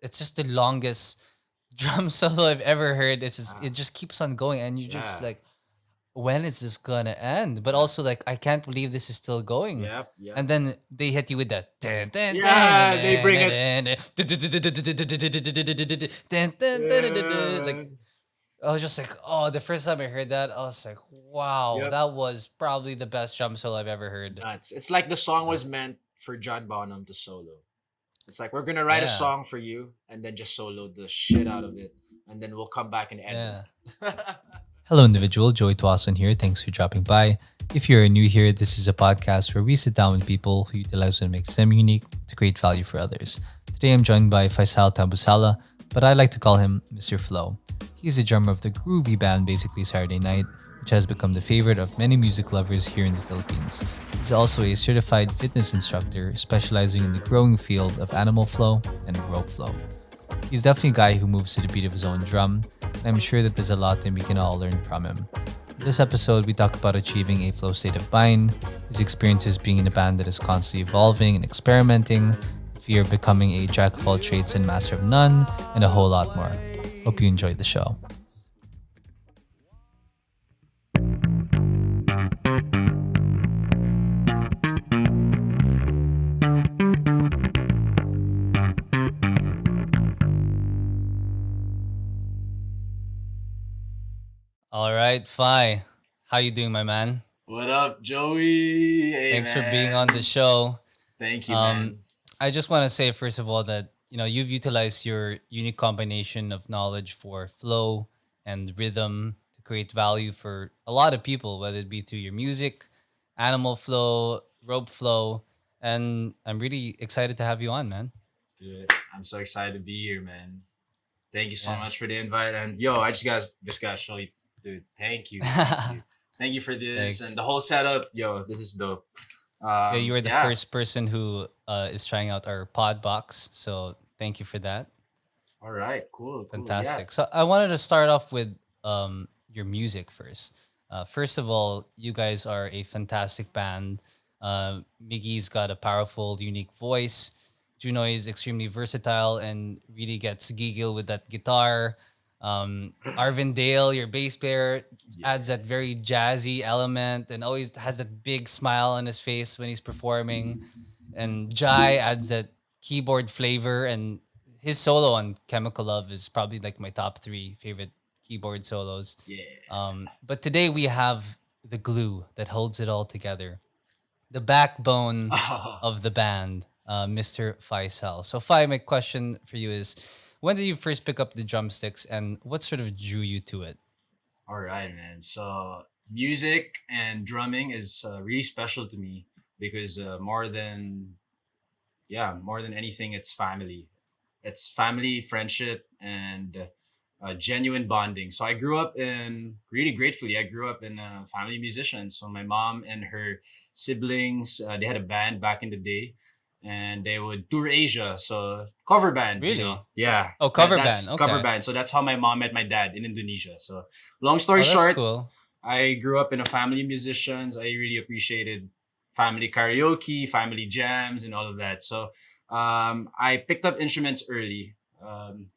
it's just the longest drum solo I've ever heard. It Ah, just keeps on going, and you just yeah. like, when is this gonna end? But Yeah. also like, I can't believe this is still going. Yep. Yep. And then they hit you with that Yeah, they bring it. like, Yeah. I was just like, oh, the first time I heard that, I was like, wow, Yep. that was probably the best drum solo I've ever heard. Nuts. It's like the song was meant for John Bonham to solo. It's like we're gonna write a Yeah, song for you and then just solo the shit out of it, and then we'll come back and edit. yeah. Hello, individual. Joey Twason here. Thanks for dropping by. If you're new here, this is a podcast where we sit down with people who utilize what makes them unique to create value for others. Today, I'm joined by Faisal Tabusalla, but I like to call him Mr. Flow. He's the drummer of the groovy band Basically Saturday Night, which has become the favorite of many music lovers here in the Philippines. He's also a certified fitness instructor specializing in the growing field of animal flow and rope flow. He's definitely a guy who moves to the beat of his own drum, and I'm sure that there's a lot that we can all learn from him. In this episode, we talk about achieving a flow state of mind, his experiences being in a band that is constantly evolving and experimenting, the fear of becoming a jack of all trades and master of none, and a whole lot more. Hope you enjoyed the show. All right, Fi. How you doing, my man? What up, Joey? Hey, Thanks for being on the man. show. Thank you, Um, man. I just want to say first of all that you've utilized your unique combination of knowledge for flow and rhythm to create value for a lot of people, whether it be through your music, animal flow, rope flow, and I'm really excited to have you on, man. Dude, I'm so excited to be here, man. Thank you so Yeah. much for the invite. And yo, I just gotta show you, dude. Thank you for this and Thanks. the whole setup. Yo, this is dope. Yeah, you were the Yeah. first person who is trying out our pod box, so thank you for that. All right. Cool. Cool. Yeah. Fantastic. So I wanted to start off with your music first. First of all, you guys are a fantastic band. Miggy's got a powerful, unique voice. Juno is extremely versatile and really gets giggle with that guitar. Arvin Dale, your bass player, Yeah. adds that very jazzy element and always has that big smile on his face when he's performing. And Jai adds that keyboard flavor, and his solo on Chemical Love is probably like my top three favorite keyboard solos. Yeah. But today we have the glue that holds it all together, the backbone Oh, of the band, Mr. Faisal. So, Fai, my question for you is, when did you first pick up the drumsticks, and what sort of drew you to it? all right, man. So music and drumming is really special to me because more than anything, it's family. It's family, friendship, and genuine bonding. So I grew up in really gratefully. I grew up in a family musician. So my mom and her siblings, they had a band back in the day, and they would tour Asia. So cover band, you know. Really? Yeah, Oh, cover band. that's cover Okay. band. So that's how my mom met my dad in Indonesia. So long story Oh, that's short, cool. I grew up in a family of musicians. I really appreciated family karaoke, family jams, and all of that. So I picked up instruments early.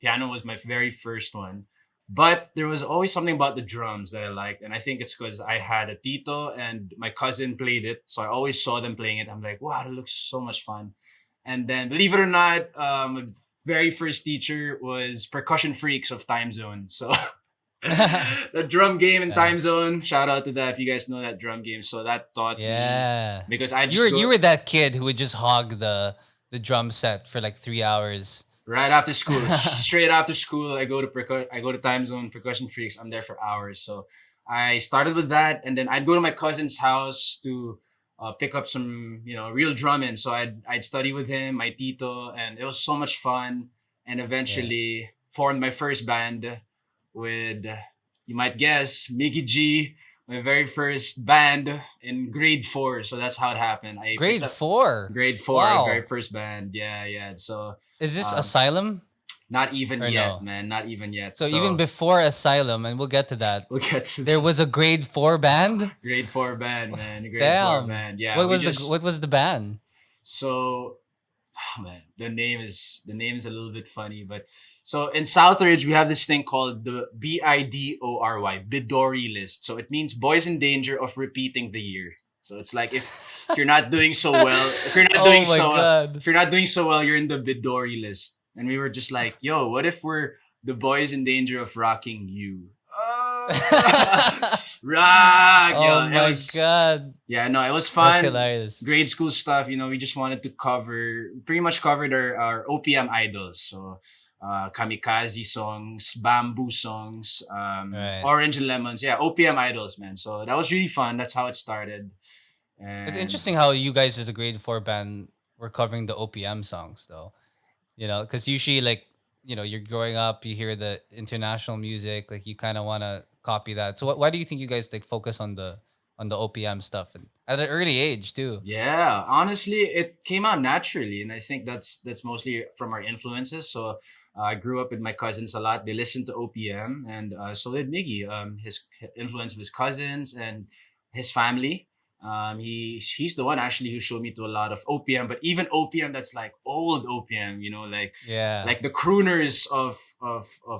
Piano was my very first one, but there was always something about the drums that I liked, and I think it's because I had a tito and my cousin played it, so I always saw them playing it. I'm like, wow, that looks so much fun. And then, believe it or not, my very first teacher was Percussion Freaks of Time Zone. So the drum game in Yeah. Time Zone. Shout out to that if you guys know that drum game. So that taught me Yeah. because I You were just you go were that kid who would just hog the drum set for like 3 hours. right after school, straight after school. I go to Time Zone Percussion Freaks. I'm there for hours. So I started with that, and then I'd go to my cousin's house to pick up some real drumming. So I'd study with him, my tito, and it was so much fun. And Yeah. eventually formed my first band with, you might guess, Mickey G, my very first band in grade four. So that's how it happened. I picked Grade up 4. grade four, very Wow. first band. Yeah, yeah. So Is this um, Asylum not even or yet, no? man. Not even yet. So even So before Asylum, and we'll get to that, we'll get to there that. was a grade 4 band? Grade four band, man. Grade four Damn. band. Yeah, What we was the just what was the band? so Oh man, the name is a little bit funny, but so in Southridge we have this thing called the BIDORY Bidori list. So it means boys in danger of repeating the year. So it's like if you're not doing so well, Oh my god. if you're not doing so well, you're in the Bidori list. And we were just like, yo, what if we're the boys in danger of rocking you? Rock, Oh yo, it my was god. yeah, no, it was That's fun. hilarious. Grade school stuff, we just wanted to pretty much covered our OPM idols. So, kamikaze songs, bamboo songs, Right. orange and lemons. Yeah, OPM idols, man. So that was really fun. That's how it started. It's And interesting how you guys as a grade 4 band were covering the OPM songs though. Cuz usually like, you're growing up, you hear the international music, like you kind of want to copy that. So why do you think you guys like focus on the OPM stuff and at an early age too? yeah, honestly, it came out naturally, and I think that's mostly from our influences. So I grew up with my cousins a lot. They listened to OPM, and so did Miggy. His influence of his cousins and his family. He's the one actually who showed me to a lot of OPM, but even OPM that's like old OPM. Yeah. Like the crooners of The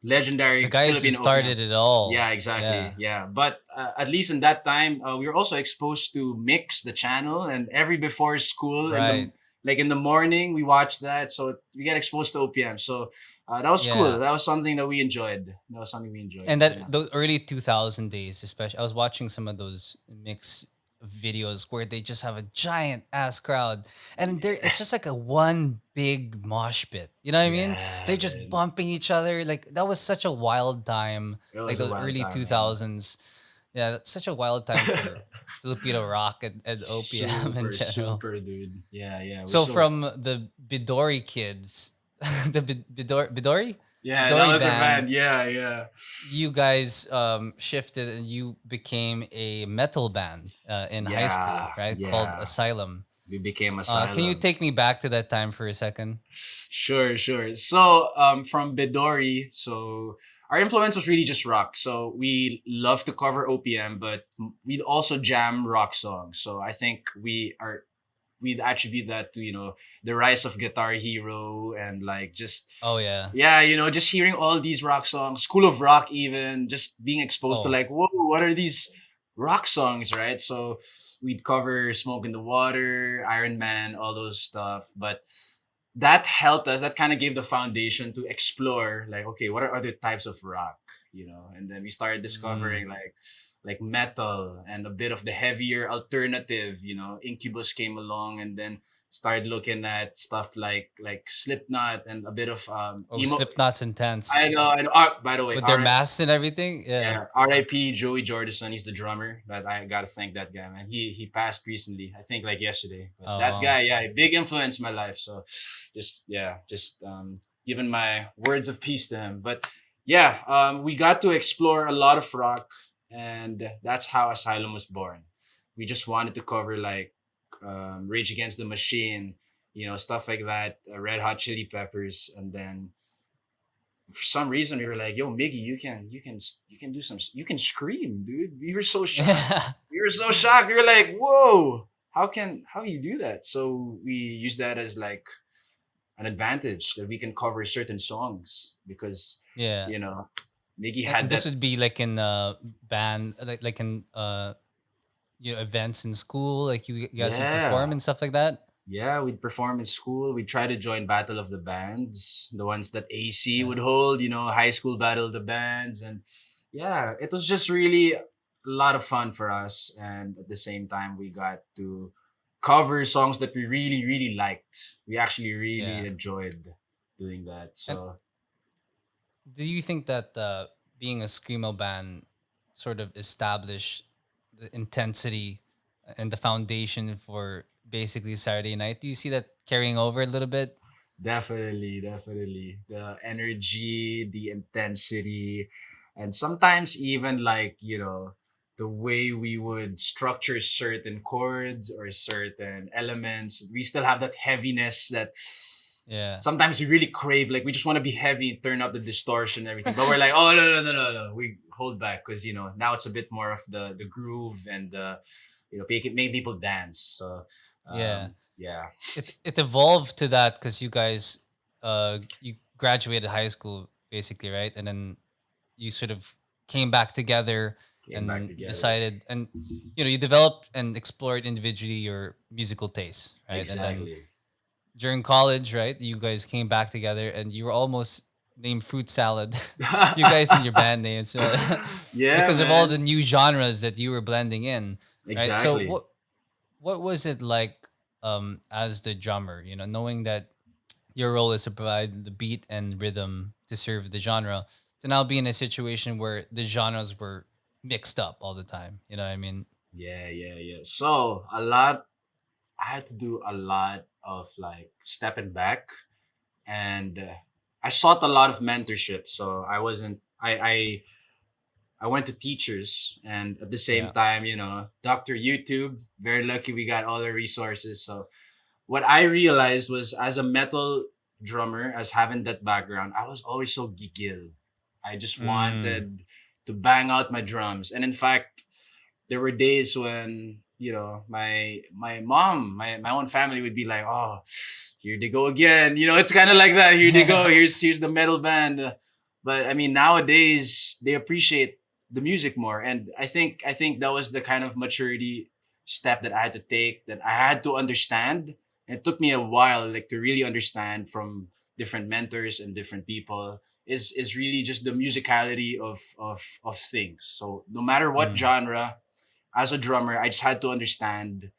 legendary guys who Filipino OPM. started it Yeah, all. exactly. Yeah. Yeah, but at least in that time, we were also exposed to Mix the channel, and every before school Right. in the morning we watched that, so we get exposed to OPM. So that was cool. Yeah. That was something that we enjoyed. That was something we enjoyed. And that Yeah. those early 2000 days, especially, I was watching some of those mix videos where they just have a giant ass crowd, and there it's just like a one big mosh pit. You know what I mean? Yeah, They're just man. bumping each other. Like that was such a wild time. It Like was a the wild early time, man. 2000s. Yeah, that's such a wild time for Filipino rock and OPM in Super, general. super, dude. Yeah, yeah. We're So so from the Bidori kids, the yeah. That Bidori was a band, band. Yeah, yeah, you guys shifted and you became a metal band in high school, yeah, right? Called yeah. Asylum. We became Can you Asylum. take me back to that time for a second? Sure, sure. So, from Bedori, so our influence was really just rock. So we love to cover OPM, but we'd also jam rock songs. So I think we'd attribute that to the rise of Guitar Hero and like just Oh yeah. yeah, just hearing all these rock songs, School of Rock, even just being exposed to Oh like, whoa, what are these rock songs, right? So we'd cover Smoke in the Water, Iron Man, all those stuff. But that helped us, that kind of gave the foundation to explore, like, okay, what are other types of rock, And then we started mm, discovering like metal and a bit of the heavier alternative, Incubus came along and then started looking at stuff like Slipknot and a bit of oh, emo. Slipknot's intense I know, by the way, with their masks and everything. Yeah. yeah, R.I.P. Joey Jordison. He's the drummer, but I gotta thank that guy, man. He passed recently, I think like yesterday. But Oh that wow. guy, yeah, big influence in my life. So, just giving my words of peace to him. But yeah, we got to explore a lot of rock, and that's how Asylum was born. We just wanted to cover like Rage Against the Machine, stuff like that, Red Hot Chili Peppers, and then for some reason we were like, "Yo, Miggy, you can scream, dude." We were so shocked. Yeah. We were so shocked. We were like, "Whoa, how you do that?" So we use that as like an advantage that we can cover certain songs because Yeah. you know Miggy And had this that. would be like in band, like in events in school, like you guys would perform Yeah, and stuff like that. yeah, we'd perform in school. We'd try to join Battle of the Bands, the ones that AC Yeah. would hold, high school Battle of the Bands. And yeah, it was just really a lot of fun for us. And at the same time, we got to cover songs that we really, really liked. We actually really Yeah. enjoyed doing that. And So do you think that being a screamo band sort of established the intensity and the foundation for basically Saturday night? Do you see that carrying over a little bit? definitely, definitely. The energy, the intensity, and sometimes even like, the way we would structure certain chords or certain elements. We still have that heaviness that Yeah. sometimes we really crave. Like we just want to be heavy, turn up the distortion and everything. But we're like, oh no, no, no, no, no. We hold back because now it's a bit more of the groove and the make people dance. So Yeah. Yeah. It evolved to that because you guys you graduated high school basically, right? And then you sort of came back together Came back and together. decided, and you developed and explored individually your musical tastes, right? And then Exactly. during college, right, you guys came back together and you were almost named Fruit Salad, you guys and your band names, Yeah, because of all the man. new genres that you were blending in, right? So Exactly. what was it like as the drummer, knowing that your role is to provide the beat and rhythm to serve the genre, to now be in a situation where the genres were mixed up all the time. You know what I mean? Yeah, yeah, yeah. So a lot. I had to do a lot of like stepping back, and I sought a lot of mentorship. So I wasn't. I went to teachers, and at the same Yeah. time, Doctor YouTube. Very lucky we got all the resources. So what I realized was, as a metal drummer, as having that background, I was always so gigil. I just Mm. wanted to bang out my drums, and in fact, there were days when my mom, my own family would be like, "Oh, here they go again." It's kind of like that. Here they go. Here's the metal band. But I mean, nowadays they appreciate the music more, and I think that was the kind of maturity step that I had to take. That I had to understand. And it took me a while, like, to really understand from different mentors and different people, is really just the musicality of things. So no matter what Mm. genre, as a drummer, I just had to understand,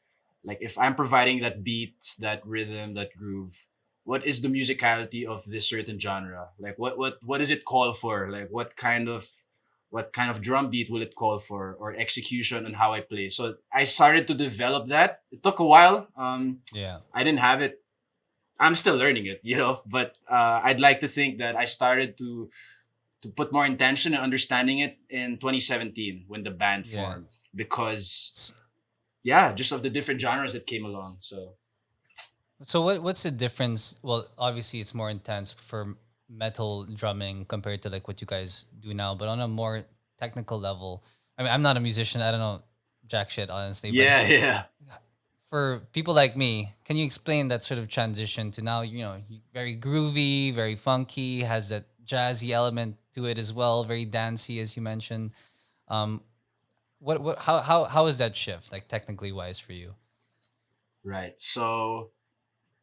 like, if I'm providing that beat, that rhythm, that groove, what is the musicality of this certain genre? Like, what does it call for? Like, what kind of drum beat will it call for, or execution, and how I play. So I started to develop that. It took a while. Yeah. I didn't have it. I'm still learning it, but I'd like to think that I started to put more intention and understanding it in 2017 when the band Yeah. formed, because S- yeah, just of the different genres that came along. So So what's the difference? Well, obviously it's more intense for metal drumming compared to like what you guys do now, but on a more technical level. I mean, I'm not a musician. I don't know jack shit honestly, but yeah, yeah. for people like me, can you explain that sort of transition to now, very groovy, very funky, has that jazzy element to it as well, very dancey as you mentioned. Um what how is that shift like technically wise for you? Right. So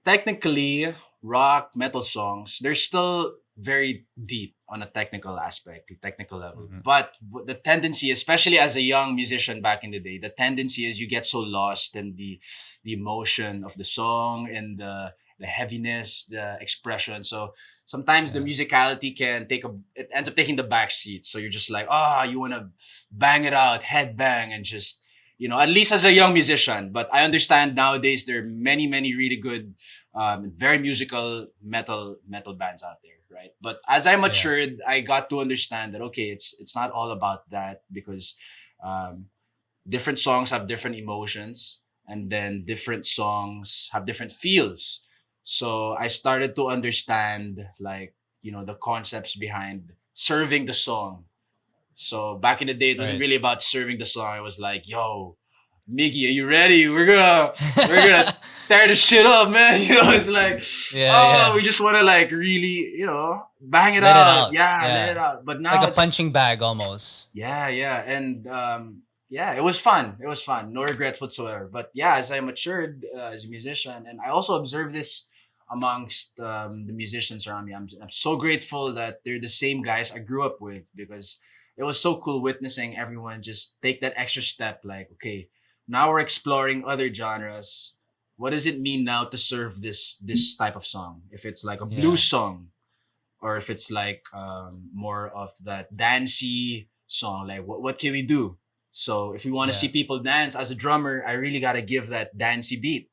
technically, rock metal songs, they're still very deep on a technical aspect, the technical level. Hmm. But the tendency, especially as a young musician back in the day, the tendency is you get so lost in the emotion of the song, and the heaviness, the expression. So sometimes the Yeah. musicality it ends up taking the back seat. So you're just like, you want to bang it out, head bang, and just, at least as a young musician. But I understand nowadays there are many, many really good, very musical metal bands out there, right? But as I Yeah. matured, I got to understand that, okay, it's not all about that, because um, different songs have different emotions, and then different songs have different feels. So I started to understand, like, the concepts behind serving the song. So back in the day, it wasn't Right. really about serving the song. It was like, yo, Miggy, are you ready? We're gonna tear the shit up, man. It's like, Yeah, oh, yeah. we just wanna, like, really, bang it Let it out. out. Yeah, let it Yeah. out. But Like now a it's, punching bag almost. yeah, yeah. And yeah, it was fun. It was fun. No regrets whatsoever. But yeah, as I matured as a musician, and I also observed this amongst the musicians around me, I'm so grateful that they're the same guys I grew up with, because it was so cool witnessing everyone just take that extra step. Like, okay, now we're exploring other genres. What does it mean now to serve this type of song? If it's like a blues Yeah. song, or if it's like more of that dancey song, like, what can we do? So if we want to see Yeah. people dance, as a drummer, I really got to give that dancey beat,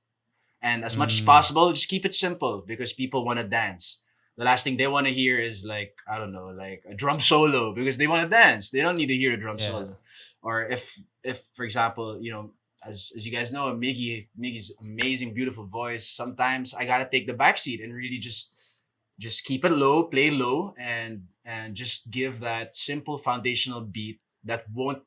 and as much as Mm. possible, just keep it simple, because people want to dance. The last thing they want to hear is, like, I don't know, like a drum solo, because they want to dance. They don't need to hear a drum Yeah. solo. Or if for example, as you guys know, Miggy's amazing, beautiful voice. Sometimes I gotta take the backseat and really just keep it low, play low, and just give that simple foundational beat that won't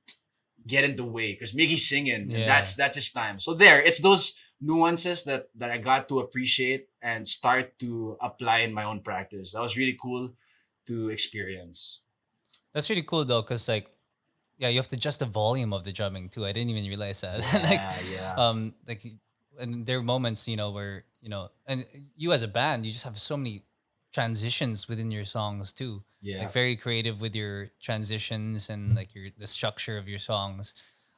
get in the way, because Miggy's singing, and Yeah. that's his time. So there, it's those nuances that I got to appreciate and start to apply in my own practice. That was really cool to experience. That's really cool though, because like yeah, you have to adjust the volume of the drumming too. I didn't even realize that. Yeah, yeah, Like, and there are moments, where and you as a band, you just have so many transitions within your songs too. Like yeah. very creative with your transitions and like the structure of your songs.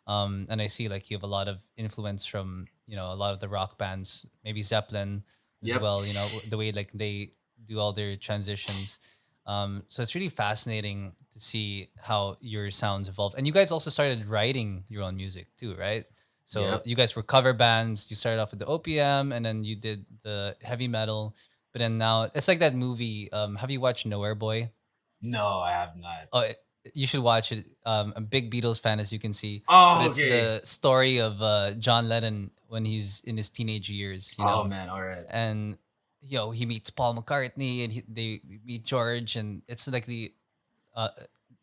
And I see like you have a lot of influence from a lot of the rock bands, maybe Zeppelin as Yep. well. The way like they do all their transitions. So it's really fascinating to see how your sounds evolve. And you guys also started writing your own music too, right? So Yep. you guys were cover bands. You started off with the OPM, and then you did the heavy metal. But then now it's like that movie. Have you watched Nowhere Boy? No, I have not. Oh, you should watch it. A big Beatles fan, as you can see. But Oh, it's okay. the story of John Lennon when he's in his teenage years, Oh man, all right. and he meets Paul McCartney and they meet George, and it's like the uh,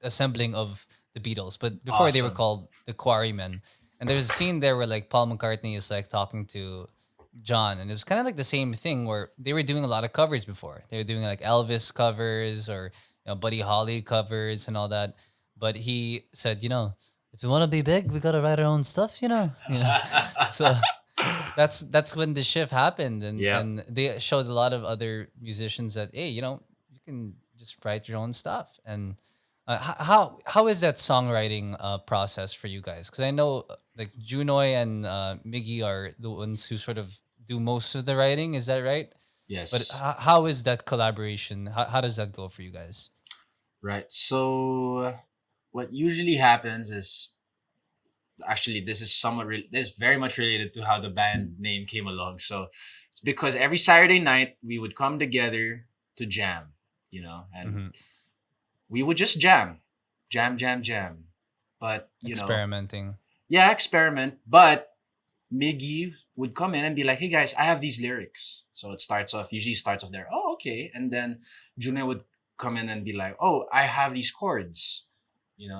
assembling of the Beatles. But before they were Awesome. called the Quarrymen, and there's a scene there where like Paul McCartney is like talking to John, and it was kind of like the same thing where they were doing a lot of covers before. They were doing like Elvis covers or Buddy Holly covers and all that. But he said, if you want to be big, we gotta write our own stuff, So that's when the shift happened, and Yep. and they showed a lot of other musicians that hey, you can just write your own stuff. And how is that songwriting process for you guys? Because I know like Junoy and Miggy are the ones who sort of do most of the writing. Is that right? But Yes. how is that collaboration? How does that go for you guys? Right. So what usually happens is actually this is this is very much related to how the band name came along. So it's because every Saturday night we would come together to jam, and Hmm. we would just jam, jam, jam, jam. But Experimenting. yeah, experiment. But Miggy would come in and be like, "Hey guys, I have these lyrics." So it usually starts off there. Oh, okay, and then Junior would come in and be like, "Oh, I have these chords,"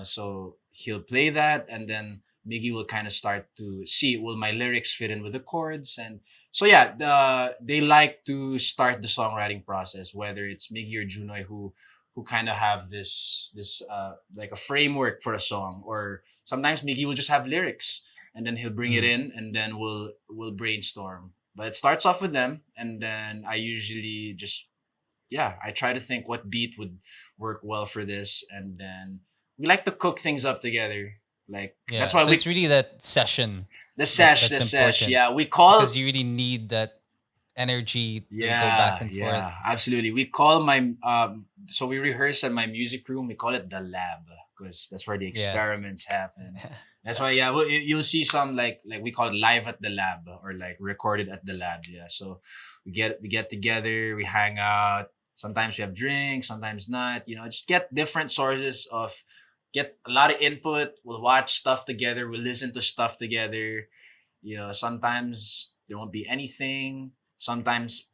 So he'll play that, and then Miggy will kind of start to see, will my lyrics fit in with the chords? And so yeah, they like to start the songwriting process, whether it's Miggy or Junoy who kind of have this like a framework for a song, or sometimes Miggy will just have lyrics and then he'll bring it Hmm. in and then we'll brainstorm. But it starts off with them, and then I usually just, yeah, I try to think what beat would work well for this, and then we like to cook things up together. Like that's Yeah. why So we it's really that session the that's sesh, important, yeah, we because call. you really need that energy to go back Yeah, and forth. yeah, absolutely. We call my so we rehearse at my music room. We call it the lab because that's where the Yeah. experiments happen. That's why, yeah, well, you'll see some like we call it live at the lab or like recorded at the lab. Yeah, so we get together, we hang out. Sometimes we have drinks, sometimes not. Just get different sources of get a lot of input. We'll watch stuff together. We'll listen to stuff together. Sometimes there won't be anything. Sometimes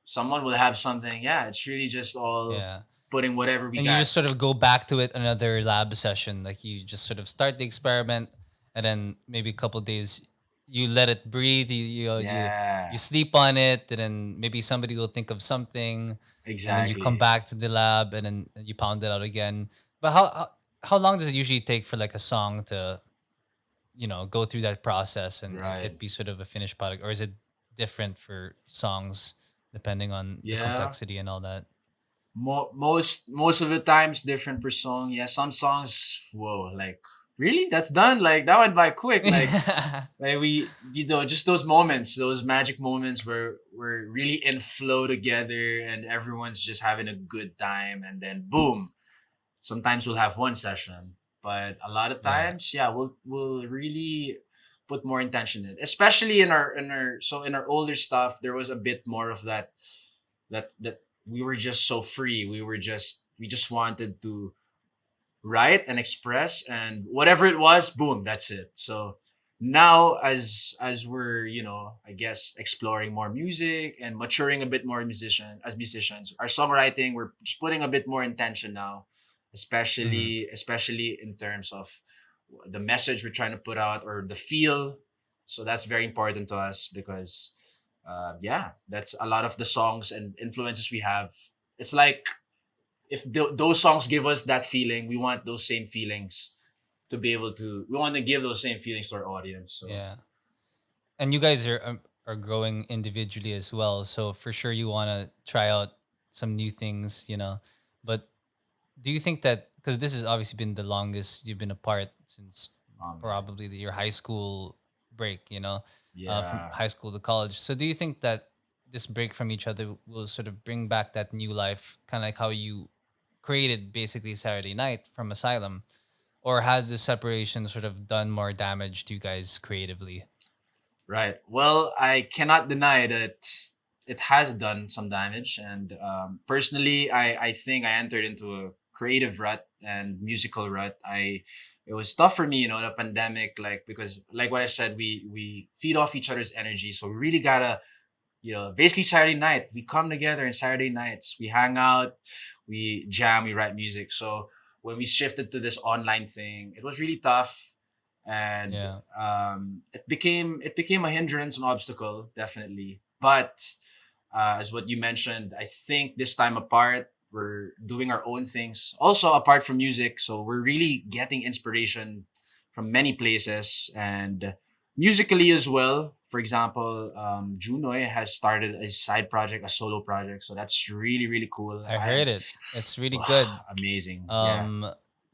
someone will have something. Yeah, it's really just all Yeah. putting whatever we And you got. just sort of go back to it another lab session. Like you just sort of start the experiment, and then maybe a couple days you let it breathe. You Yeah, sleep on it, and then maybe somebody will think of something, and then you come exactly. back to the lab, and then you pound it out again. But how long does it usually take for like a song to go through that process and Right. it be sort of a finished product, or is it different for songs depending on the Yeah. complexity and all that? Most of the times different per song. Yeah, some songs, whoa, like really? That's done? Like that went by quick. Like just those moments, those magic moments where we're really in flow together and everyone's just having a good time, and then boom, sometimes we'll have one session, but a lot of Yeah. times, yeah, we'll really put more intention in it, especially in our older stuff. There was a bit more of that we were just so free. We just wanted to write and express, and whatever it was, boom, that's it. So now, as we're, I guess, exploring more music and maturing a bit more musicians, our songwriting, we're just putting a bit more intention now, especially in terms of the message we're trying to put out, or the feel. So that's very important to us because, yeah, that's a lot of the songs and influences we have. It's like if those songs give us that feeling, we want those same feelings to be able to. We want to give those same feelings to our audience. So Yeah. And you guys are growing individually as well. So for sure you want to try out some new things, you know. But do you think that because this has obviously been the longest you've been apart since man, probably your high school break, you know, from yeah. high school to college. So do you think that this break from each other will sort of bring back that new life, kind of like how you created basically Saturday Night from Asylum, or has this separation sort of done more damage to you guys creatively? Right. Well, I cannot deny that it has done some damage, and personally, I think I entered into a creative rut and musical rut. It was tough for me, the pandemic, like because like what I said, we feed off each other's energy, so we really gotta basically Saturday night we come together, and Saturday nights we hang out, we jam, we write music. So when we shifted to this online thing, it was really tough, and Yeah. it became a hindrance, an obstacle, definitely. But as what you mentioned, I think this time apart, we're doing our own things also apart from music, so we're really getting inspiration from many places, and musically as well. For example, Junoy has started a side project, a solo project, so that's really really cool. I heard it. It's really good. Amazing, yeah. Um,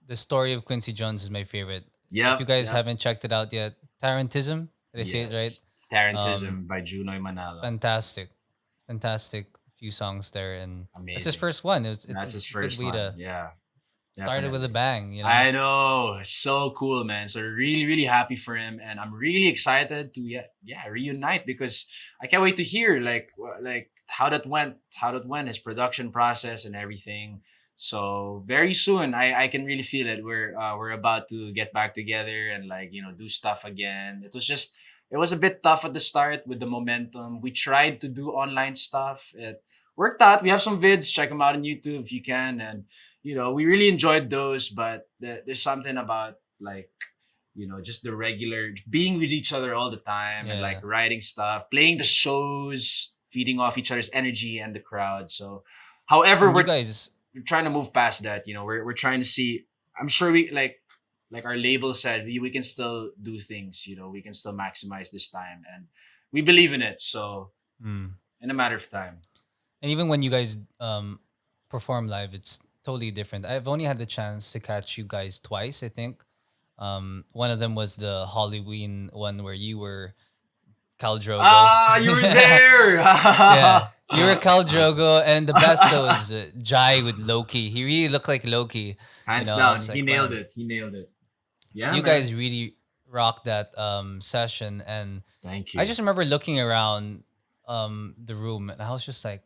the story of Quincy Jones is my favorite. If you Yep, guys yep. haven't checked it out yet, Tarantism, did I say it right? Yes, Um, Tarantism by Junoy Manalo. fantastic, fantastic few songs there, and that's his Amazing. first one. It's That's a his good first way one. to Yeah, start it with a definitely. bang, you know. I know. So cool, man. So really, really happy for him. And I'm really excited to reunite, because I can't wait to hear like how that went, his production process and everything. So very soon I can really feel it. We're about to get back together and do stuff again. It was a bit tough at the start with the momentum. We tried to do online stuff. It worked out. We have some vids. Check them out on YouTube if you can. And we really enjoyed those, but there's something about just the regular being with each other all the time, and like Yeah, writing stuff, playing the shows, feeding off each other's energy and the crowd. So, however, and you we're guys, trying to move past that. We're trying to see. I'm sure we like our label said, we can still do things. We can still maximize this time, and we believe in it. So, mm. in a matter of time. And even when you guys perform live, it's totally different. I've only had the chance to catch you guys twice, I think. One of them was the Halloween one where you were Cal Drogo. Ah, you were there. Yeah, you were Cal Drogo, and the best though was Jai with Loki. He really looked like Loki. You Hands know, I down, was he like, nailed man, it. He nailed it. Yeah, you man. guys really rocked that session. And Thank I you. just remember looking around the room, and I was just like,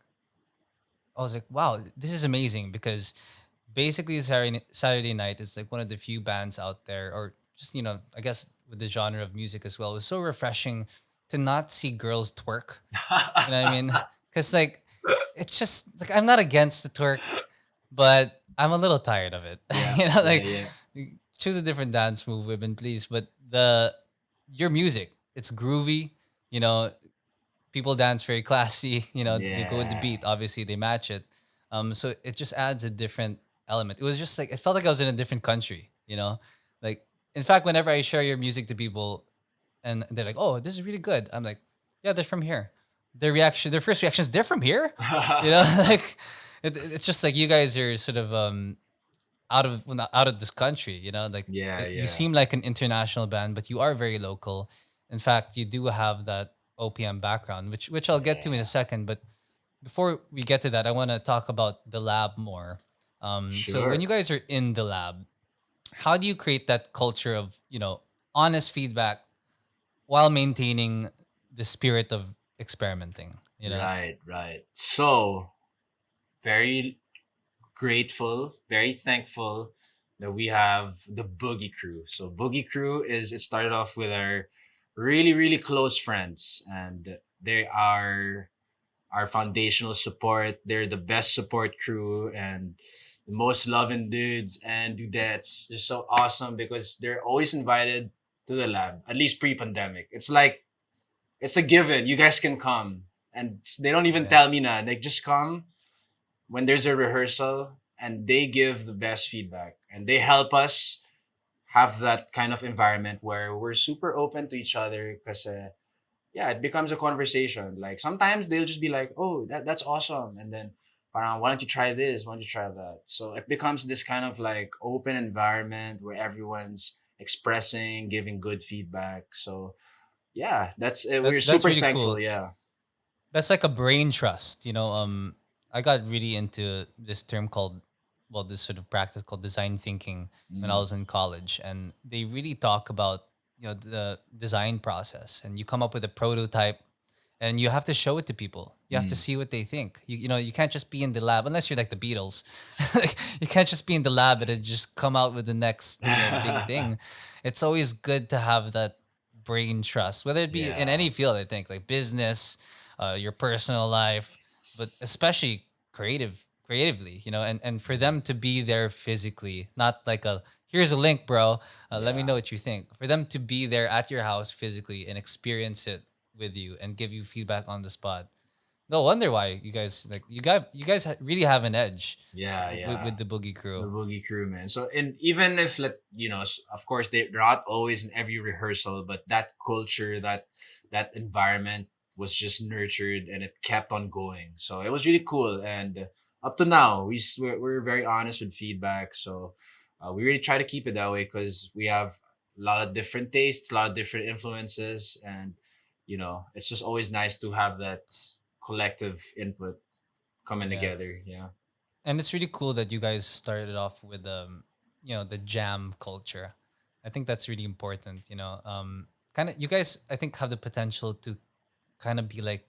wow, this is amazing because basically Saturday Night is like one of the few bands out there, or just I guess with the genre of music as well. It was so refreshing to not see girls twerk. You know what I mean? Because like it's just like I'm not against the twerk, but I'm a little tired of it. Yeah, yeah, Like yeah, choose a different dance move, women, please. But the your music, it's groovy. You know, people dance very classy. They go with the yeah. beat. Obviously, they match it. So it just adds a different element. It was just like it felt like I was in a different country. Like in fact, whenever I share your music to people and they're like, "Oh, this is really good," I'm like, "Yeah, they're from here." Their first reaction is, "They're from here," like it's just like you guys are sort of not out of this country. Like Yeah, you yeah, seem like an international band, but you are very local. In fact, you do have that OPM background, which I'll get to in a yeah. second. But before we get to that, I want to talk about the lab more. So when Sure. you guys are in the lab, how do you create that culture of honest feedback while maintaining the spirit of experimenting? Right, right. So, very grateful, very thankful that we have the Boogie Crew. So, Boogie Crew it started off with our really, really close friends, and they are our foundational support. They're the best support crew and the most loving dudes and dudettes. They're so awesome because they're always invited. to the lab, at least pre-pandemic. It's like it's a given. You guys can come, and they don't even Yeah. tell me na. They just come when there's a rehearsal, and they give the best feedback, and they help us have that kind of environment where we're super open to each other. Because yeah, it becomes a conversation. Like sometimes they'll just be like, "Oh, that's awesome," and then, parang, why don't you try this? Why don't you try that? So it becomes this kind of like open environment where everyone's expressing, giving good feedback. So yeah, that's we're That's super really thankful. cool. Yeah. That's like a brain trust, you know. I got really into this term called, well, this sort of practice called design thinking when I Mm, was in college, and they really talk about, the design process, and you come up with a prototype, and you have to show it to people. You have to mm. see what they think. You can't just be in the lab unless you're like the Beatles. Like, you can't just be in the lab and then just come out with the next, big thing. It's always good to have that brain trust, whether it be in Yeah. any field. I think like business, your personal life, but especially creatively, and for Mm. them to be there physically, not like a here's a link, bro. Let me Yeah. know what you think. For them to be there at your house physically and experience it with you and give you feedback on the spot. No wonder why you guys really have an edge Yeah. Yeah. with the Boogie The Crew. Boogie Crew, man. So, and even if, of course, they're not always in every rehearsal, but that culture, that environment was just nurtured, and it kept on going. So it was really cool. And up to now, we're very honest with feedback. So we really try to keep it that way, because we have a lot of different tastes, a lot of different influences, and it's just always nice to have that collective input coming Yeah. together. Yeah. And it's really cool that you guys started off with the jam culture. I think that's really important, kind of you guys I think have the potential to kind of be like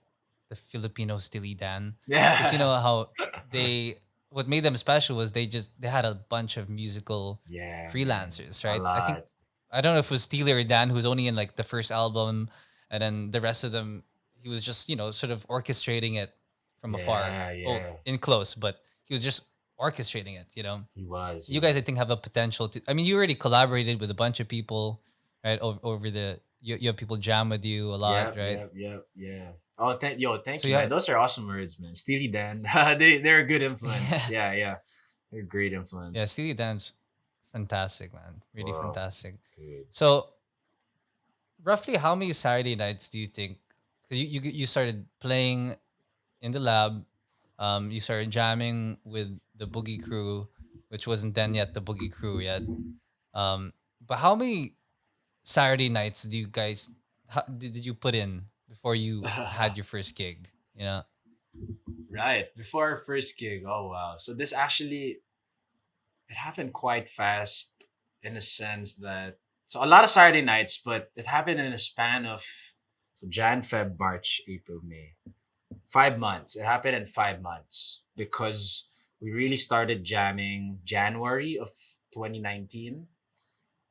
the Filipino Steely Dan, because you Yeah. know how they what made them special was they had a bunch of musical Yeah, man. freelancers, A right? lot. I don't know if it was Steely or Dan who's only in like the first album, and then the rest of them he was just sort of orchestrating it from afar, Yeah, well, yeah. in close, but he was just orchestrating it. He was, You yeah. guys I think have a potential to. I mean, you already collaborated with a bunch of people, right? Over you have people jam with you a lot, Yep, right? yep, yep, yeah. Oh, thank So you, man. yeah, Those are awesome words, man. Steely Dan. They're a good influence. Yeah, yeah. They're a great yeah, influence. Steely Dan's fantastic, man. Really Wow. fantastic. Good. So roughly how many Saturday nights do you think? Because you started playing in the lab, you started jamming with the Boogie Crew, which wasn't then yet the Boogie Crew yet. Um, but how many Saturday nights do you guys did you put in before you had your first gig? You know? Right. Before our first gig. Oh wow. So this actually, it happened quite fast, in the sense that, so a lot of Saturday nights, but it happened in a span of, so Jan, Feb, March, April, May. 5 months. It happened in 5 months, because we really started jamming January of 2019,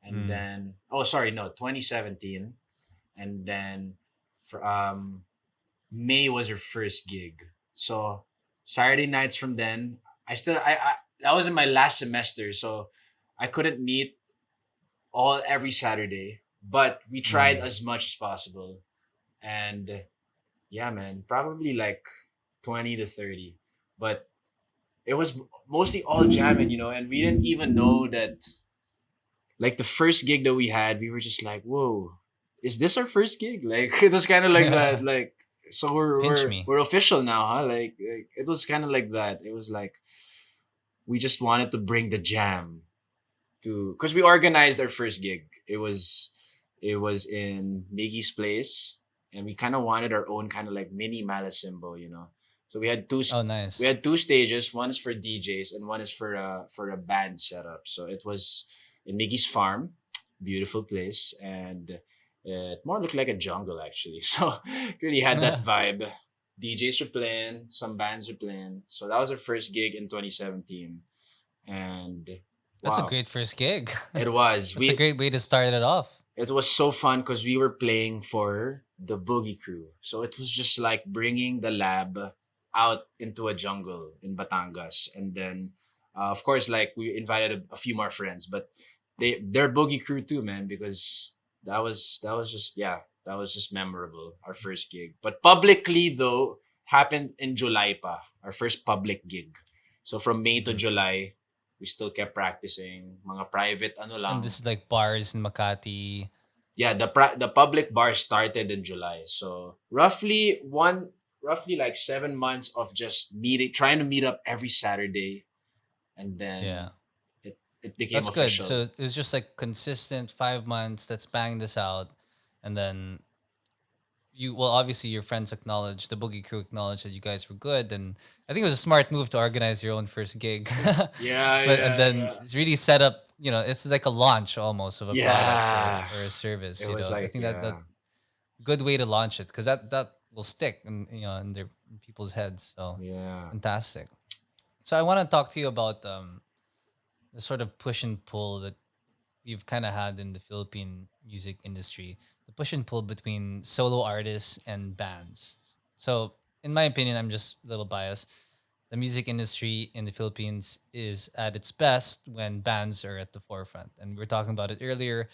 and Mm. then, oh sorry, no, 2017, and then for May was our first gig. So Saturday nights from then, I that was in my last semester, so I couldn't meet all every Saturday, but we tried Mm. as much as possible. And yeah, man, probably like 20 to 30. But it was mostly all jamming, and we didn't even know that, like, the first gig that we had, we were just like, whoa, is this our first gig? Like, it was kind of like that. Like, so we're, Pinch we're, me. we're official now, huh? Like it was kind of like that. It was like, we just wanted to bring the jam to, because we organized our first gig. It was in Miggy's place, and we kind of wanted our own kind of like mini Malasimbo. So Oh, we nice. had two stages. One is for DJs, and one is for a band setup. So it was in Miggy's farm, beautiful place, and it more looked like a jungle actually. So really had that vibe. DJs were playing, some bands were playing. So that was our first gig in 2017, and That's a wow, great first gig. it was. That's a great way to start it off. It was so fun, because we were playing for the Boogie Crew. So it was just like bringing the lab out into a jungle in Batangas, and then of course, like, we invited a few more friends, but they're Boogie Crew too, man, because that was just, yeah, that was just memorable. Our first gig, but publicly though, happened in July pa. Our first public gig. So from May to Mhm. July, we still kept practicing mga private ano And lang. this is like bars in Makati. Yeah, the public bar started in July. So roughly like 7 months of just meeting, trying to meet up every Saturday, and Yeah. then it became That's good. official. So it was just like consistent 5 months. Let's bang this out. And then well, obviously your friends acknowledged, the Boogie crew acknowledged that you guys were good. And I think it was a smart move to organize your own first gig. Yeah, And yeah, then yeah. it's really set up, it's like a launch almost of a product Yeah. or a service, It was I like, think that yeah. good way to launch it because that will stick in their in people's heads. So Yeah. fantastic. So I want to talk to you about the sort of push and pull that we've kind of had in the Philippine music industry, the push and pull between solo artists and bands. So, in my opinion, I'm just a little biased. The music industry in the Philippines is at its best when bands are at the forefront. And we were talking about it earlier.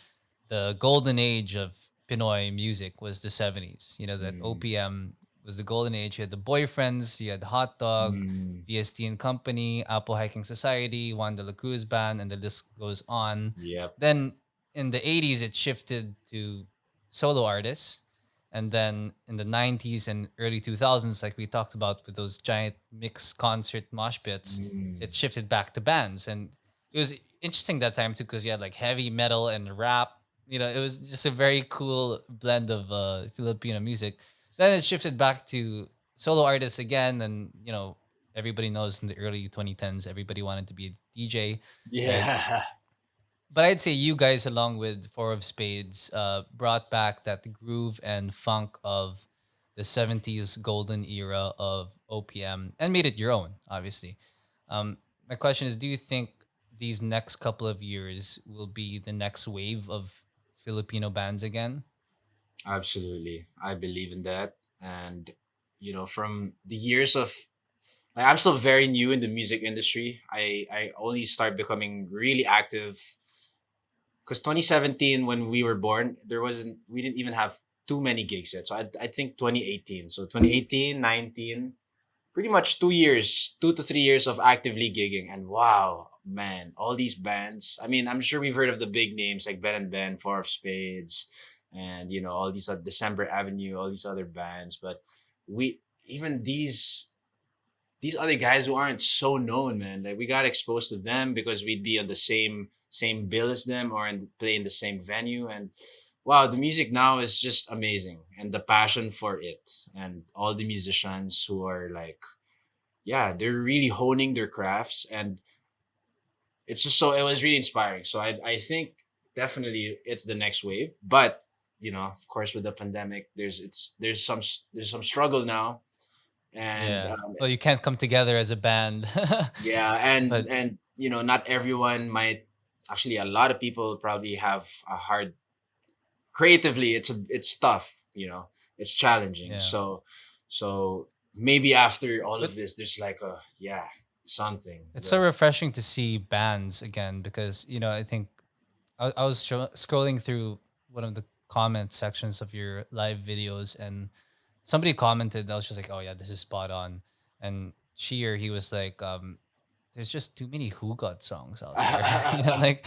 The golden age of Pinoy music was the 70s. That Mm, OPM was the golden age. You had the Boyfriends, you had Hot Dog, mm, VST and Company, Apple Hiking Society, Juan de la Cruz Band, and the list goes on. yep. Then in the 80s, it shifted to solo artists. And then in the 90s and early 2000s, like we talked about with those giant mixed concert mosh pits, Mm, it shifted back to bands. And it was interesting that time too, because you had like heavy metal and rap. It was just a very cool blend of Filipino music. Then it shifted back to solo artists again. And, everybody knows in the early 2010s, everybody wanted to be a DJ, right? yeah. But I'd say you guys, along with Four of Spades, brought back that groove and funk of the 70s golden era of OPM and made it your own, obviously. My question is, do you think these next couple of years will be the next wave of Filipino bands again? Absolutely. I believe in that. And, from the years of, like, I'm still very new in the music industry. I only start becoming really active because 2017, when we were born, we didn't even have too many gigs yet. So I think 2018. So 2018, 19, pretty much 2 years, 2 to 3 years of actively gigging. And wow, man, all these bands. I mean, I'm sure we've heard of the big names like Ben and Ben, Four of Spades, and, all these December Avenue, all these other bands. But we even these other guys who aren't so known, man. Like, we got exposed to them because we'd be on the same bill as them, or play in the same venue. And wow, the music now is just amazing, and the passion for it, and all the musicians who are like, yeah, they're really honing their crafts, and it was really inspiring. So I think definitely it's the next wave. But, of course, with the pandemic, there's some struggle now. And Yeah. Well, you can't come together as a band. yeah, and But and not everyone might, actually, a lot of people probably have a hard, creatively, it's tough, it's challenging. yeah. So maybe after all of But this, there's like a, yeah, something it's so that. refreshing to see bands again because, I think I was scrolling through one of the comment sections of your live videos and somebody commented. I was just like, oh, yeah, this is spot on. And she or he was like, there's just too many Who Got songs out there. Like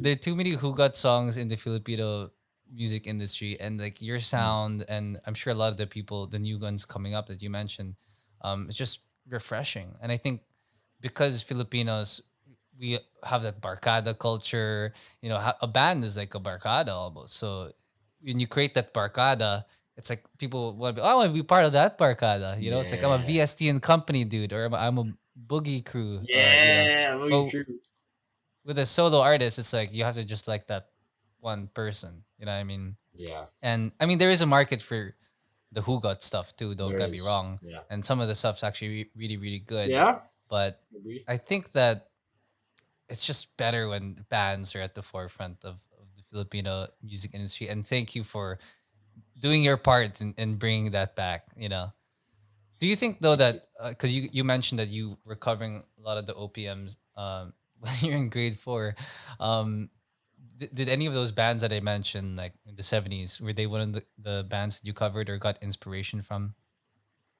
there are too many Who Got songs in the Filipino music industry, and like your sound, and I'm sure a lot of the people, the new guns coming up that you mentioned, it's just refreshing. And I think because Filipinos, we have that barkada culture. A band is like a barkada almost. So when you create that barkada, it's like people want to be, oh, I want to be part of that barkada. It's like I'm a Yeah, VST and company dude, or I'm a boogie crew. yeah, very But true. with a solo artist, it's like you have to just like that one person. You know what I mean? Yeah, And I mean, there is a market for the Who Got stuff too. Don't there get me is. wrong. Yeah, And some of the stuff's actually really, really good. yeah, But agree. I think that it's just better when bands are at the forefront of the Filipino music industry. And thank you for doing your part in bringing that back. Do you think though Thank you. that because you mentioned that you were covering a lot of the OPMs when you're in grade 4, um, did any of those bands that I mentioned, like in the '70s, were they one of the bands that you covered or got inspiration from?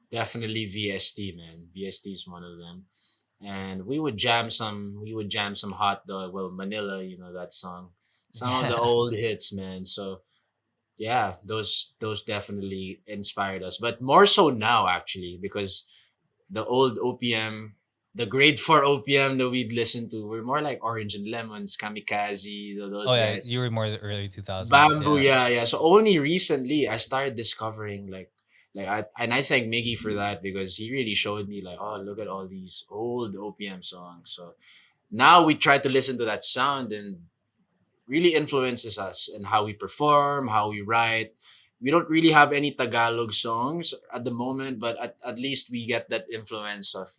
Definitely VST, man. VST is one of them. And we would jam some hot dog, well, Manila, that song. Some of the Yeah, old hits, man. So yeah, those definitely inspired us. But more so now actually, because the old OPM, the grade 4 OPM that we'd listen to were more like Orange and Lemons, Kamikaze, oh those yeah, guys. you were more the early 2000s. Bamboo, Yeah, yeah, yeah. So only recently I started discovering I thank Mickey for that because he really showed me like, oh, look at all these old OPM songs. So now we try to listen to that sound and really influences us and how we perform, how we write. We don't really have any Tagalog songs at the moment, but at least we get that influence of,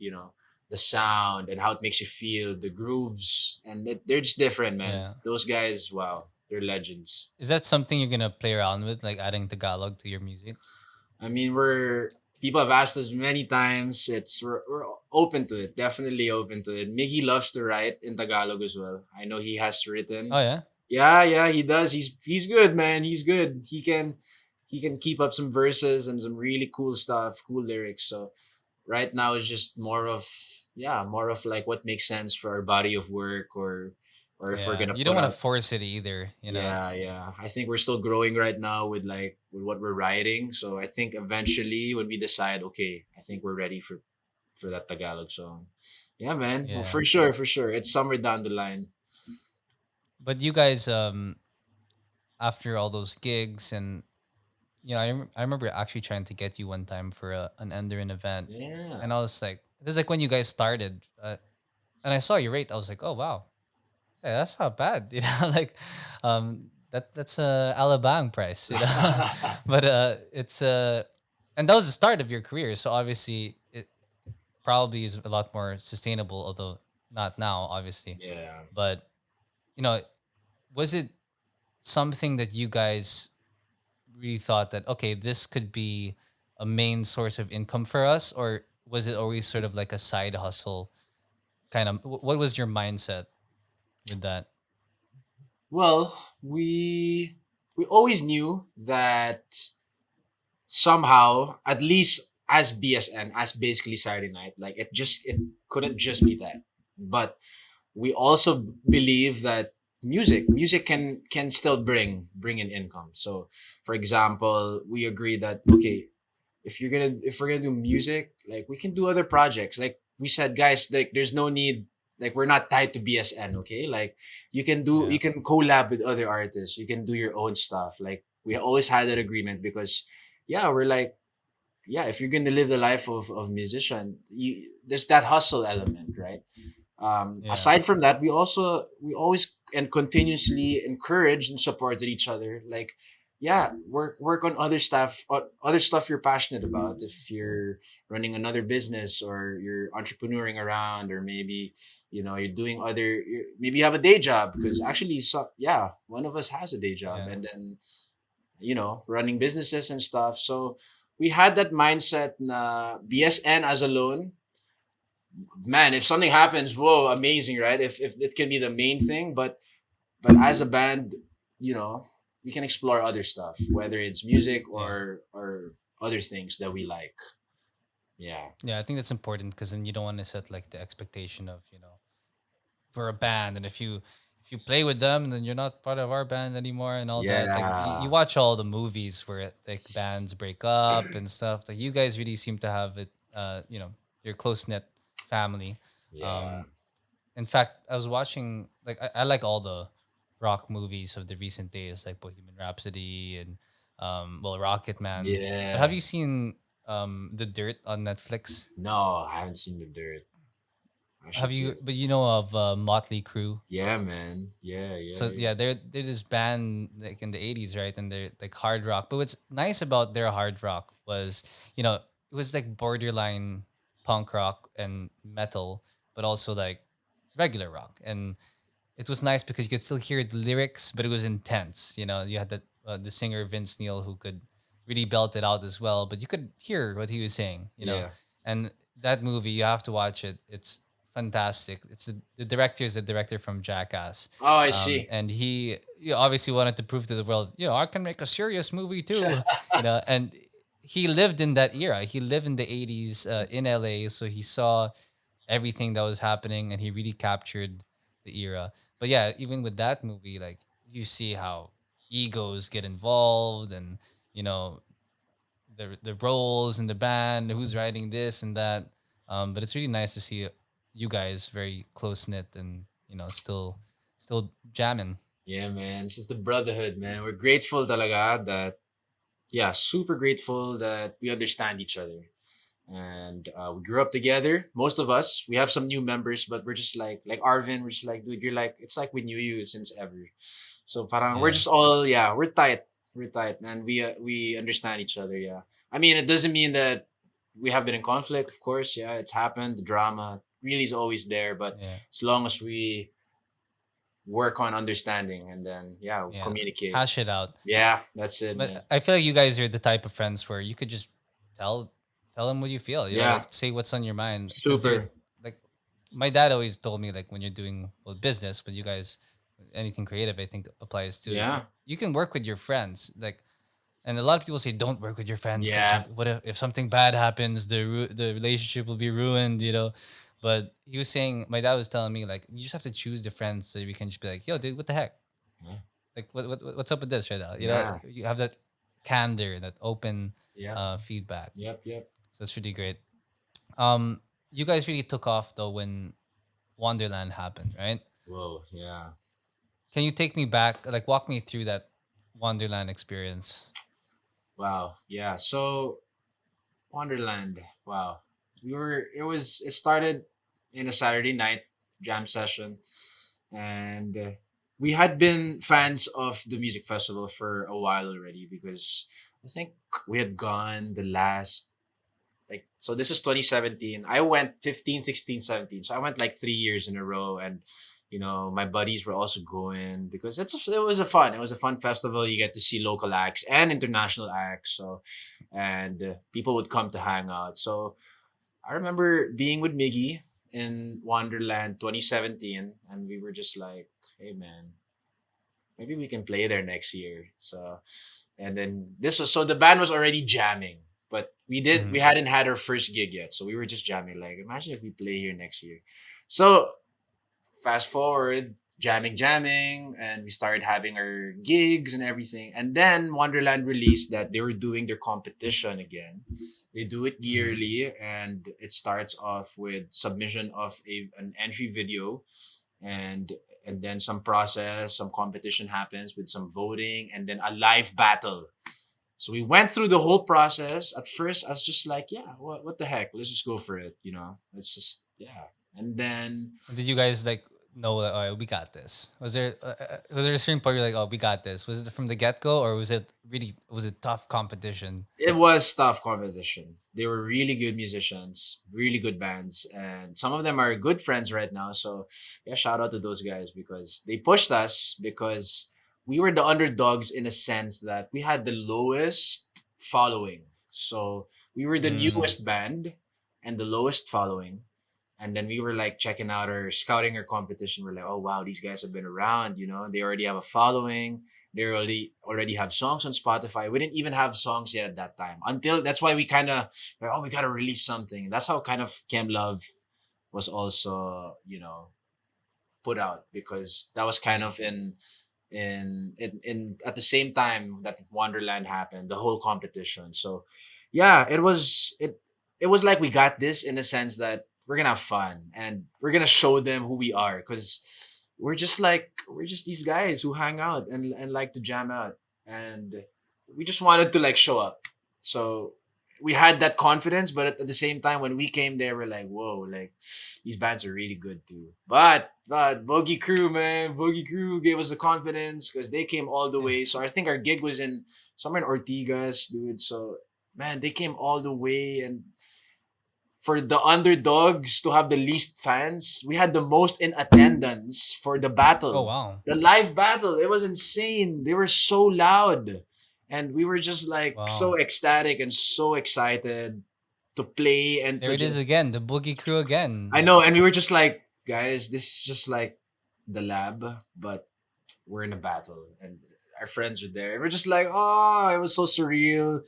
the sound and how it makes you feel, the grooves, and they're just different, man. yeah. Those guys, wow, they're legends. Is that something you're gonna play around with, like adding Tagalog to your music? I mean, people have asked us many times. We're open to it, definitely open to it. Mickey loves to write in Tagalog as well. I know he has Oh written. yeah, Yeah, yeah, he does. He's good, man. He's good. He can keep up some verses and some really cool stuff, cool lyrics. So right now it's just more of like what makes sense for our body of work, or if we're yeah. gonna You don't put want to out. force it either, you know. Yeah, yeah. I think we're still growing right now with what we're writing. So I think eventually when we decide, okay, I think we're ready for that Tagalog song. Yeah, man. Well, Yeah, for sure, for sure. It's somewhere down the line. but you guys, after all those gigs and I remember actually trying to get you one time for an Enderin event, Yeah. and I was like, this is like when you guys started, and I saw your rate. I was like, oh wow, yeah, that's not bad, you know, like, that's a Alabang price, you know, but it's and that was the start of your career, so obviously it probably is a lot more sustainable, although not now, obviously, Yeah. but you know, was it something that you guys really thought that okay, this could be a main source of income for us, or was it always sort of like a side hustle kind of? What was your mindset with that? Well, we always knew that somehow, at least as BSN, as basically Saturday night, like it couldn't just be that. But we also believe that music can still bring in income. So for example, we agree that, okay, if we're gonna do music, like we can do other projects. Like we said, guys, like there's no need, like we're not tied to BSN, okay? Like you Yeah, can collab with other artists, you can do your own stuff. Like we always had that agreement because yeah, we're like, yeah, if you're gonna live the life of musician, there's that hustle element, right? yeah, Aside from that, we always and continuously encouraged and supported each other. Like, yeah, work on other stuff you're passionate about. If you're running another business or you're entrepreneuring around, or maybe you're doing maybe you have a day job, because actually, yeah, one of us has a day job, yeah, and then running businesses and stuff. So we had that mindset na BSN as alone, man, if something happens, whoa, amazing, right? If it can be the main thing, but as a band, you know, we can explore other stuff, whether it's music yeah, or other things that we like. Yeah. yeah. I think that's important because then you don't want to set like the expectation of we're a band, and if you play with them, then you're not part of our band anymore, and all that. Like you Yeah. watch all the movies where like bands break up and stuff. Like you guys really seem to have it. Your close knit family. Yeah. Um, In fact, I was watching like I like all the rock movies of the recent days, like Bohemian Rhapsody and Rocket Man. But have Yeah. you seen The Dirt on Netflix? No, I haven't seen the dirt. I Have should see you? it. But you know of Motley Crue. Yeah, man. Yeah, yeah, So yeah. yeah, they're this band like in the '80s, right? And they're like hard rock. But what's nice about their hard rock was, it was like borderline punk rock and metal, but also like regular rock. And it was nice because you could still hear the lyrics, but it was intense. You had the singer Vince Neil who could really belt it out as well, but you could hear what he was saying. Yeah. And that movie, you have to watch it. It's fantastic. It's the director is the director from Jackass, Oh, I see. and he obviously wanted to prove to the world, I can make a serious movie too, and he lived in that era. He lived in the 80s in LA, so he saw everything that was happening, and he really captured the era. But yeah, even with that movie, like you see how egos get involved, and you know the roles in the band, who's writing this and that. But it's really nice to see you guys very close knit and still jamming. Yeah, man. This is the brotherhood, man. We're grateful talaga that, yeah, super grateful that we understand each other. And we grew up together. Most of us, we have some new members, but we're just like Arvin, we're just like, dude, you're like, it's like we knew you since ever. So parang we're Yeah, just all, yeah, we're tight. We're tight. And we understand each other, yeah. I mean, it doesn't mean that we have been in conflict, of course, yeah, it's happened. The drama really is always there, but yeah, as long as we work on understanding and then, yeah, yeah. communicate. Hash it out. Yeah, that's it, man. But I feel like you guys are the type of friends where you could just tell tell them what you feel. Yeah, Like say what's on your mind because they're super. like my dad always told me like when you're doing business, but you guys anything creative I think applies too. Yeah, You can work with your friends like. And a lot of people say don't work with your friends because yeah, if something bad happens, the relationship will be ruined. But he was saying my dad was telling me like you just have to choose the friends so we can just be like, yo, dude, what the heck? yeah, Like what's up with this right now? yeah, You have that candor, that open yep, feedback. yep, yep. So it's really great. Um, you guys really took off though when Wonderland happened, right? Whoa, yeah. Can you take me back, like walk me through that Wonderland experience? Wow, yeah. So Wonderland, wow. It started in a Saturday night jam session, and we had been fans of the music festival for a while already because I think we had gone the last, like, so this is 2017. I went 15, 16, 17. So I went like 3 years in a row, and my buddies were also going because it was a fun festival. You get to see local acts and international acts. So, and people would come to hang out. So I remember being with Miggy in Wonderland 2017, and we were just like, hey man, maybe we can play there next year. So, and then this was, so the band was already jamming, but we Hmm. hadn't had our first gig yet. So we were just jamming. Like, imagine if we play here next year. So fast forward, jamming, and we started having our gigs and everything. And then Wonderland released that they were doing their competition again. They do it Hmm. yearly, and it starts off with submission of an entry video, and then some process, some competition happens with some voting, and then a live battle. So we went through the whole process. At first, I was just like, yeah, what the heck? Let's just go for it. Let's just, yeah. And then, And did you guys like know that we got this? Was there a certain point you're like, oh, we got this? Was it from the get go, or was it tough competition? it was tough competition. They were really good musicians, really good bands, and some of them are good friends right now. So, yeah, shout out to those guys because they pushed us because we were the underdogs in a sense that we had the lowest following. So, we were the Mm, newest band and the lowest following. And then we were like checking out or scouting our competition. We're like, oh wow, these guys have been around. They already have a following. They already have songs on Spotify. We didn't even have songs yet at that time. Until that's why we kind of like, oh, we gotta release something. That's how kind of Cam Love was also put out because that was kind of in at the same time that Wonderland happened, the whole competition. So yeah, it was like we got this in a sense that we're gonna have fun and we're gonna show them who we are because we're just these guys who hang out and like to jam out, and we just wanted to like show up. So we had that confidence, but at the same time when we came there we're like, whoa, like these bands are really good too. But Boogie Crew, man, Boogie Crew gave us the confidence because they came all the yeah. way. So I think our gig was in somewhere in Ortigas, dude. So man, they came all the way, and for the underdogs to have the least fans, we had the most in attendance for the Oh battle. wow, The live battle, it was insane. They were so loud. And we were just like so wow. ecstatic and so excited to play and There to it is just again, the boogie crew I again. know, and we were just like, guys, this is just like the lab, but we're in a battle, and our friends are there. And we're just like, oh, it was so surreal.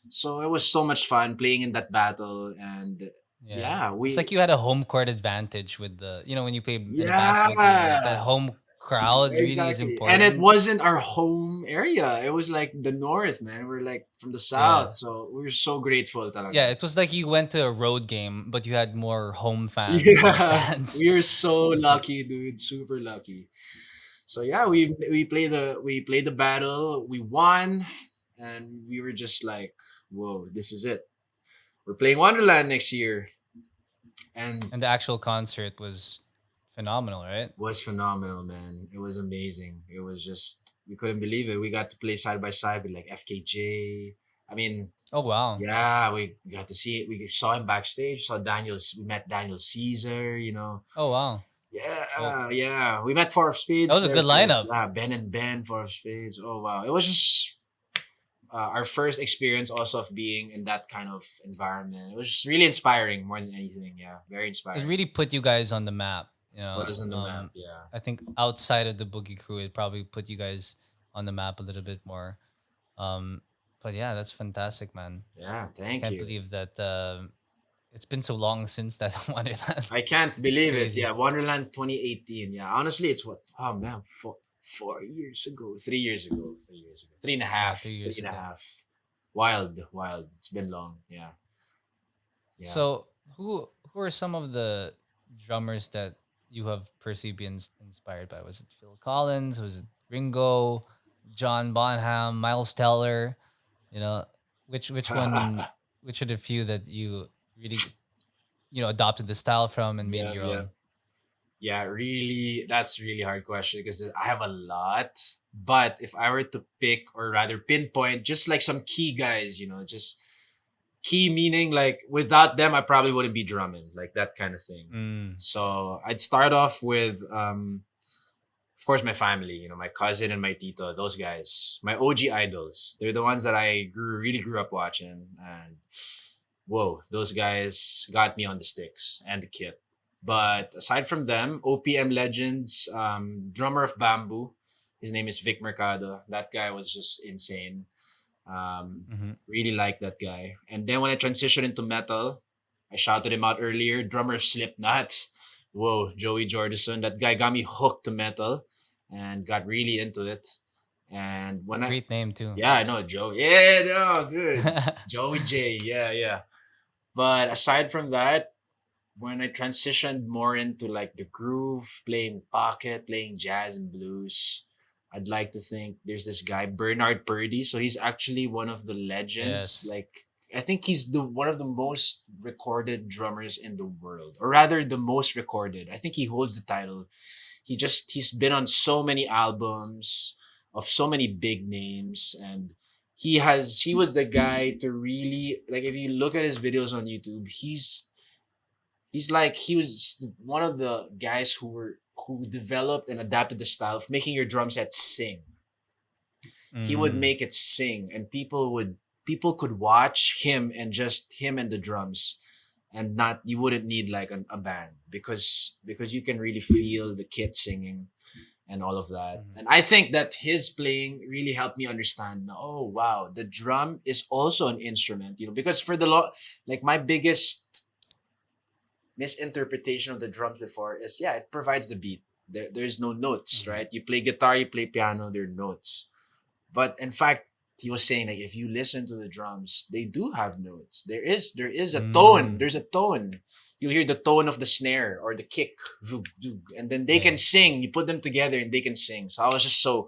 So it was so much fun playing in that battle, and Yeah. yeah, It's like we you had a home court advantage with the, when you play in a basketball game, like that yeah, home crowd really is exactly. And it important. wasn't our home area. It was like the north, man. We're like from the south, Yeah. so we were so grateful, Yeah, talaga. it was like you went to a road game, but you had more home fans in the Yeah, stands. we were so It's like, lucky, dude. Super lucky. So yeah, we played the battle. We won, and we were just like, "Whoa, this is it. We're playing Wonderland next year," and and the actual concert was phenomenal, right? was phenomenal, man. It was amazing. It was just we couldn't believe it. We got to play side by side with like FKJ. I mean, Oh wow. yeah, we got to see it. We saw him backstage. Saw Daniel's. We met Daniel Caesar. Oh wow. Well, Yeah, yeah. We met Four of that Spades. was a good There's lineup. yeah, Ben and Ben, Four of Spades. Oh wow, it was just our first experience also of being in that kind of environment. It was just really inspiring more than anything. Yeah, very It inspiring. really put you guys on the map. Put us on the map. Yeah, I think outside of the boogie crew, it probably put you guys on the map a little bit more. Um, but yeah, that's fantastic, man. yeah. I Thank can't you. believe that it's been so long since that Wonderland. I can't It's believe it. crazy. Yeah, Wonderland 2018. Yeah, honestly, it's what? Oh man, 4 years ago, 3 years ago, 3 years ago, three and a Yeah, half, 3 years three and a ago. half. Wild, wild. It's been long. Yeah, yeah. So who are some of the drummers that you have personally been inspired by? Was it Phil Collins? Was it Ringo, John Bonham, Miles Teller? You know, which one? Which are the few that you really adopted the style from and made Yeah, your yeah. own? Yeah, really, that's a really hard question because I have a lot. But if I were to pick or rather pinpoint just like some key guys, just key meaning like without them, I probably wouldn't be drumming, like that kind of thing. Mm, So I'd start off with, of course, my family, my cousin and my tito, those guys, my OG idols. They're the ones that I really grew up watching. And whoa, those guys got me on the sticks and the kit. But aside from them, OPM legends, drummer of Bamboo, his name is Vic Mercado. That guy was just insane. mm-hmm. Really like that guy. And then when I transitioned into metal, I shouted him out earlier, drummer of Slipknot. Whoa, Joey Jordison. That guy got me hooked to metal and got really into it. And when I, Great name too. yeah, I know Joe. Yeah, no, good. Joey J. Yeah, yeah. But aside from that, when I transitioned more into like the groove, playing pocket, playing jazz and blues, I'd like to think there's this guy Bernard Purdy. So he's actually one of the legends. Yes. Like I think he's the one of the most recorded drummers in the world, or rather the most recorded. I think he holds the title. He's been on so many albums of so many big names, and he was the guy to really like if you look at his videos on YouTube, he's like he was one of the guys who developed and adapted the style of making your drum set sing. He would Mm, make it sing, and people could watch him and just him and the drums, and not you wouldn't need like a band because you can really feel the kit singing and all of that. mhm. And I think that his playing really helped me understand, oh wow, the drum is also an instrument, because for like my biggest misinterpretation of the drums before is yeah, it provides the beat. There's no notes, Mhm. right? You play guitar, you play piano, there are notes. But in fact, he was saying like if you listen to the drums, they do have notes. There is a tone. Mm, There's a tone. You'll hear the tone of the snare or the kick, zoog, zoog, and then they can yeah. sing. You put them together and they can sing. So I was just so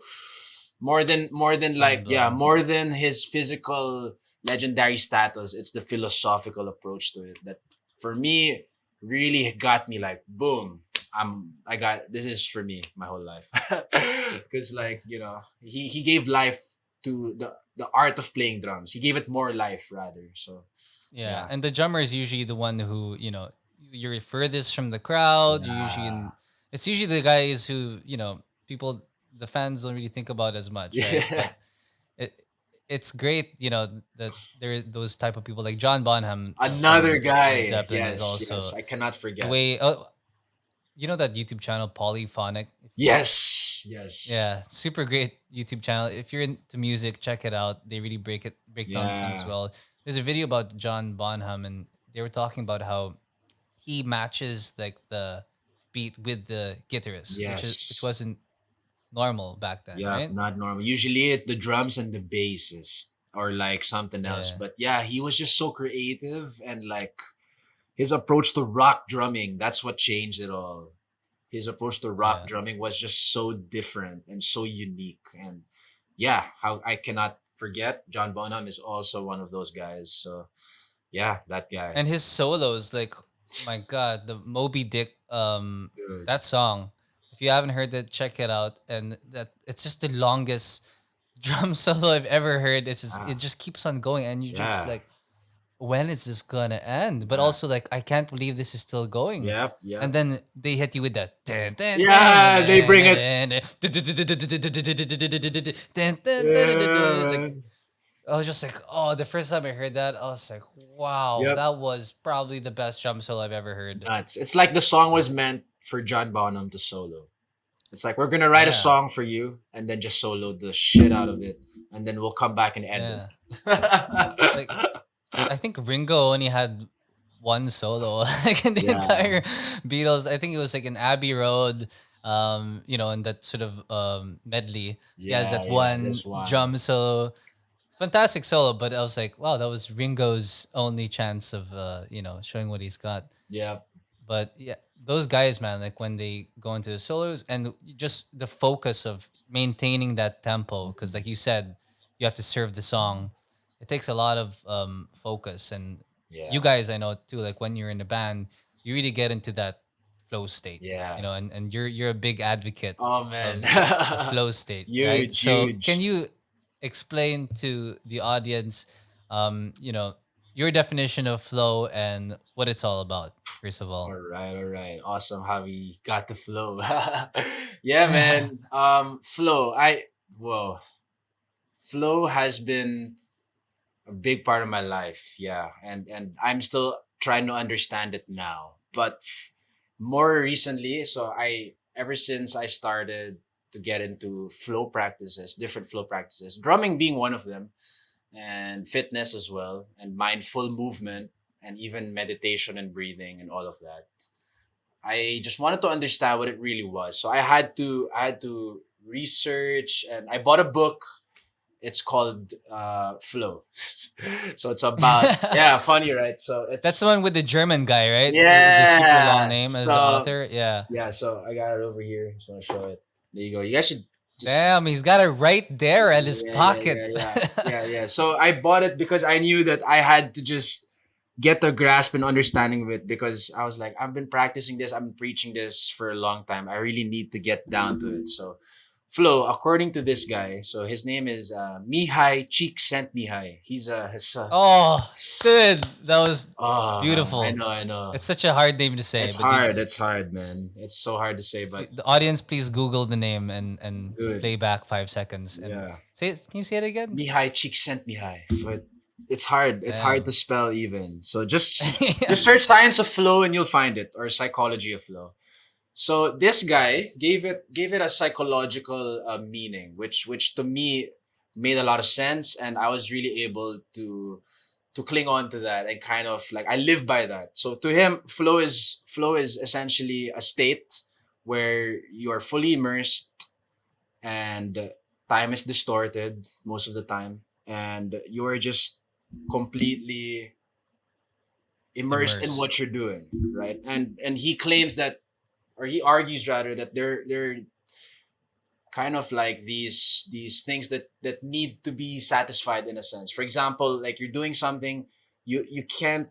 more than Mind like yeah, blown. more than his physical legendary status. It's the philosophical approach to it that for me really got me like boom. I got this is for me my whole life because like he gave life to the art of playing drums. He gave it more life rather. So Yeah, yeah, and the drummer is usually the one who you're furthest from the crowd. You're usually yeah, in. It's usually the guys who people, the fans don't really think about as much, right? yeah, But it it's great, that there are those type of people like John Bonham, Another from Led guy. Zeppelin, is Yes, yes. also I cannot the forget. way. Oh, that YouTube channel Polyphonic. Yes, yes. Yeah, super great YouTube channel. If you're into music, check it out. They really break down things Yeah. well. There's a video about John Bonham, and they were talking about how he matches like the beat with the guitarist, which Yes. wasn't normal back then, Yep, right? not normal. Usually it's the drums and the basses or like something else. Yeah, But yeah, he was just so creative and like his approach to rock drumming, that's what changed it all. His approach to rock yeah. drumming was just so different and so unique. And yeah, how I cannot forget John Bonham is also one of those guys. So yeah, that guy. And his solos, like, my God, the Moby Dick, Dude. that song. If you haven't heard it, check it out. And that it's just the longest drum solo I've ever heard. It Ah, just keeps on going, and you just yeah. like, when is this gonna end? But Yeah. also like, I can't believe this is still going. Yep, And yep. then they hit you with that Yeah, they bring it. like, Yeah, man. I was just like, oh, the first time I heard that, I was like, wow, Yep. that was probably the best drum solo I've ever heard. Nuts. It's like the song was meant for John Bonham to solo. It's like we're gonna write a Yeah, song for you and then just solo the shit out of it, and then we'll come back and end yeah. it. Like, I think Ringo only had one solo, like in the Yeah, entire Beatles. I think it was like in Abbey Road, in that sort of medley. He has yeah, that yeah. one This one. drum solo, fantastic solo. But I was like, wow, that was Ringo's only chance of showing what he's got. Yep. But yeah, those guys, man, like when they go into the solos and just the focus of maintaining that tempo, because like you said, you have to serve the song. It takes a lot of focus, and you Yeah, guys, I know too. Like when you're in a band, you really get into that flow state, yeah. and you're a big advocate Oh man, of the flow state, right? huge, So can huge. you explain to the audience, um, you know, your definition of flow and what it's all about, first of all? All right. Awesome how we got the flow. Yeah, man. Flow. Whoa. Flow has been a big part of my life. Yeah, and I'm still trying to understand it now. But more recently, so I ever since I started to get into flow practices, different flow practices, drumming being one of them, and fitness as well, and mindful movement, and even meditation and breathing and all of that. I just wanted to understand what it really was. So I had to research, and I bought a book. It's called Flow. So it's about, yeah, funny, right? So That's the it's, one with the German guy, right? With the super long yeah. name as the So author. Yeah. yeah, so I got it over here. Just want to show it. There you go. You guys should just, Damn, he's got it right there at his yeah, yeah, yeah, pocket. yeah, yeah, yeah. So I bought it because I knew that I had to just get the grasp and understanding of it, because I was like, I've been practicing this, I've been preaching this for a long time. I really need to get down to it. So flow, according to this guy, so his name is Mihai Csikszentmihalyi. He's Oh, dude, that was oh man, I beautiful. know, I know. It's such a hard name to say, It's but you, hard. It's hard, man. It's so hard to say, but the audience, please Google the name and good. play back 5 seconds and Yeah. say it. Can you say it again? Mihai Csikszentmihalyi. But it's hard. It's hard to Damn. spell even. So just Yeah. just search science of flow and you'll find it, or psychology of flow. So this guy gave it a psychological meaning, which to me made a lot of sense, and I was really able to cling on to that and kind of like I live by that. So to him, flow is essentially a state where you are fully immersed, and time is distorted most of the time, and you are just completely immersed in Immerse. what you're doing, right? And he claims that, or he argues rather, that they're kind of like these things that need to be satisfied in a sense. For example, like you're doing something, you can't,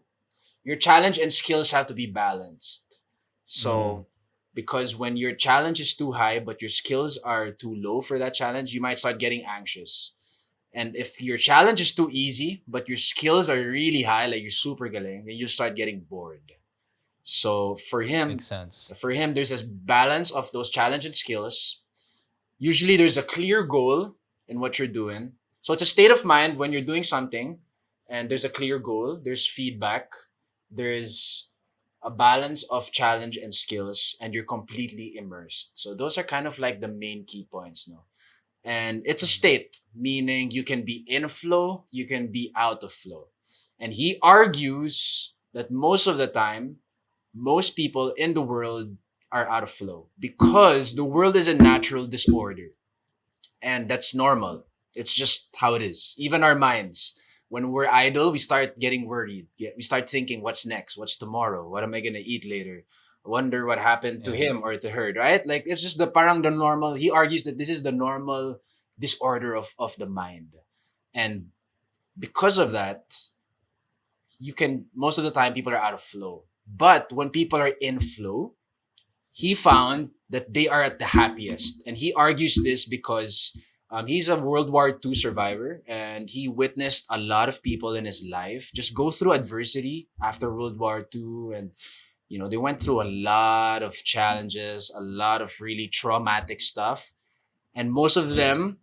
your challenge and skills have to be balanced. Mm, So because when your challenge is too high but your skills are too low for that challenge, you might start getting anxious. And if your challenge is too easy but your skills are really high, like you're super galing, then you start getting bored. So makes sense. for him, there's this balance of those challenge and skills. Usually, there's a clear goal in what you're doing, So it's a state of mind when you're doing something and there's a clear goal, there's feedback, there's a balance of challenge and skills, and you're completely immersed. So those are kind of like the main key points, no? And it's a Mm. state, meaning you can be in flow, you can be out of flow. And he argues that most of the time, most people in the world are out of flow because the world is a natural disorder, and that's normal. It's just how it is. Even our minds, when we're idle, we start getting worried. We start thinking, what's next? What's tomorrow? What am I gonna eat later? I wonder what happened to Yeah. him or to her, right? Like it's just the parang the normal. He argues that this is the normal disorder of the mind. And because of that, you can most of the time people are out of flow. But when people are in flow, he found that they are at the happiest. And he argues this because he's a World War II survivor, and he witnessed a lot of people in his life just go through adversity after World War II. And, they went through a lot of challenges, a lot of really traumatic stuff. And most of Yeah. them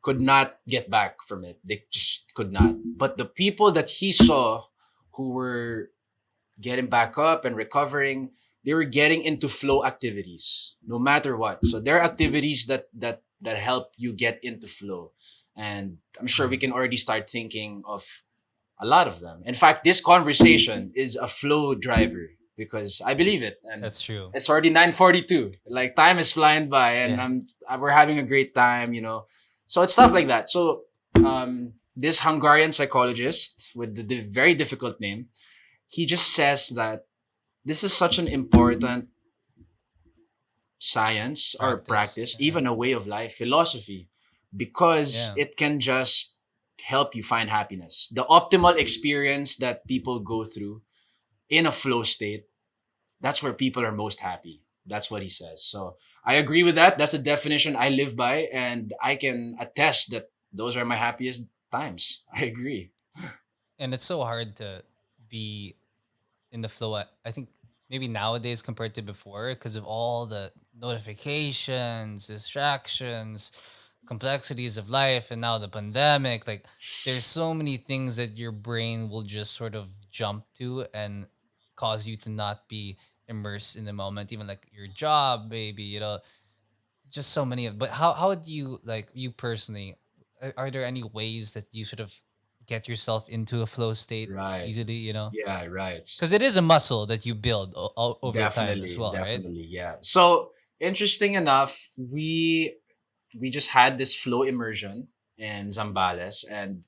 could not get back from it. They just could not. But the people that he saw who were getting back up and recovering, they were getting into flow activities no matter what. So there are activities that help you get into flow, and I'm sure we Mm. can already start thinking of a lot of them. In fact, this conversation is a flow driver because I believe it, and That's true. it's already 9:42. Like time is flying by, and Yeah. we're having a great time. So it's stuff like that. So this Hungarian psychologist with the very difficult name, he just says that this is such an important science or Practice. practice, Yeah. even a way of life, philosophy, because Yeah. it can just help you find happiness. The optimal experience that people go through in a flow state, that's where people are most happy. That's what he says. So I agree with that. That's a definition I live by, and I can attest that those are my happiest times. I agree. And it's so hard to be in the flow. I think maybe nowadays compared to before because of all the notifications, distractions, complexities of life, and now the pandemic. Like, there's so many things that your brain will just sort of jump to and cause you to not be immersed in the moment, even like your job, maybe, just so many of. But how do you, like, you personally, are there any ways that you sort of get yourself into a flow state Right. easily, Yeah, right. because it is a muscle that you build over time as Definitely, well, right? definitely, yeah. So interesting enough, we just had this flow immersion in Zambales, and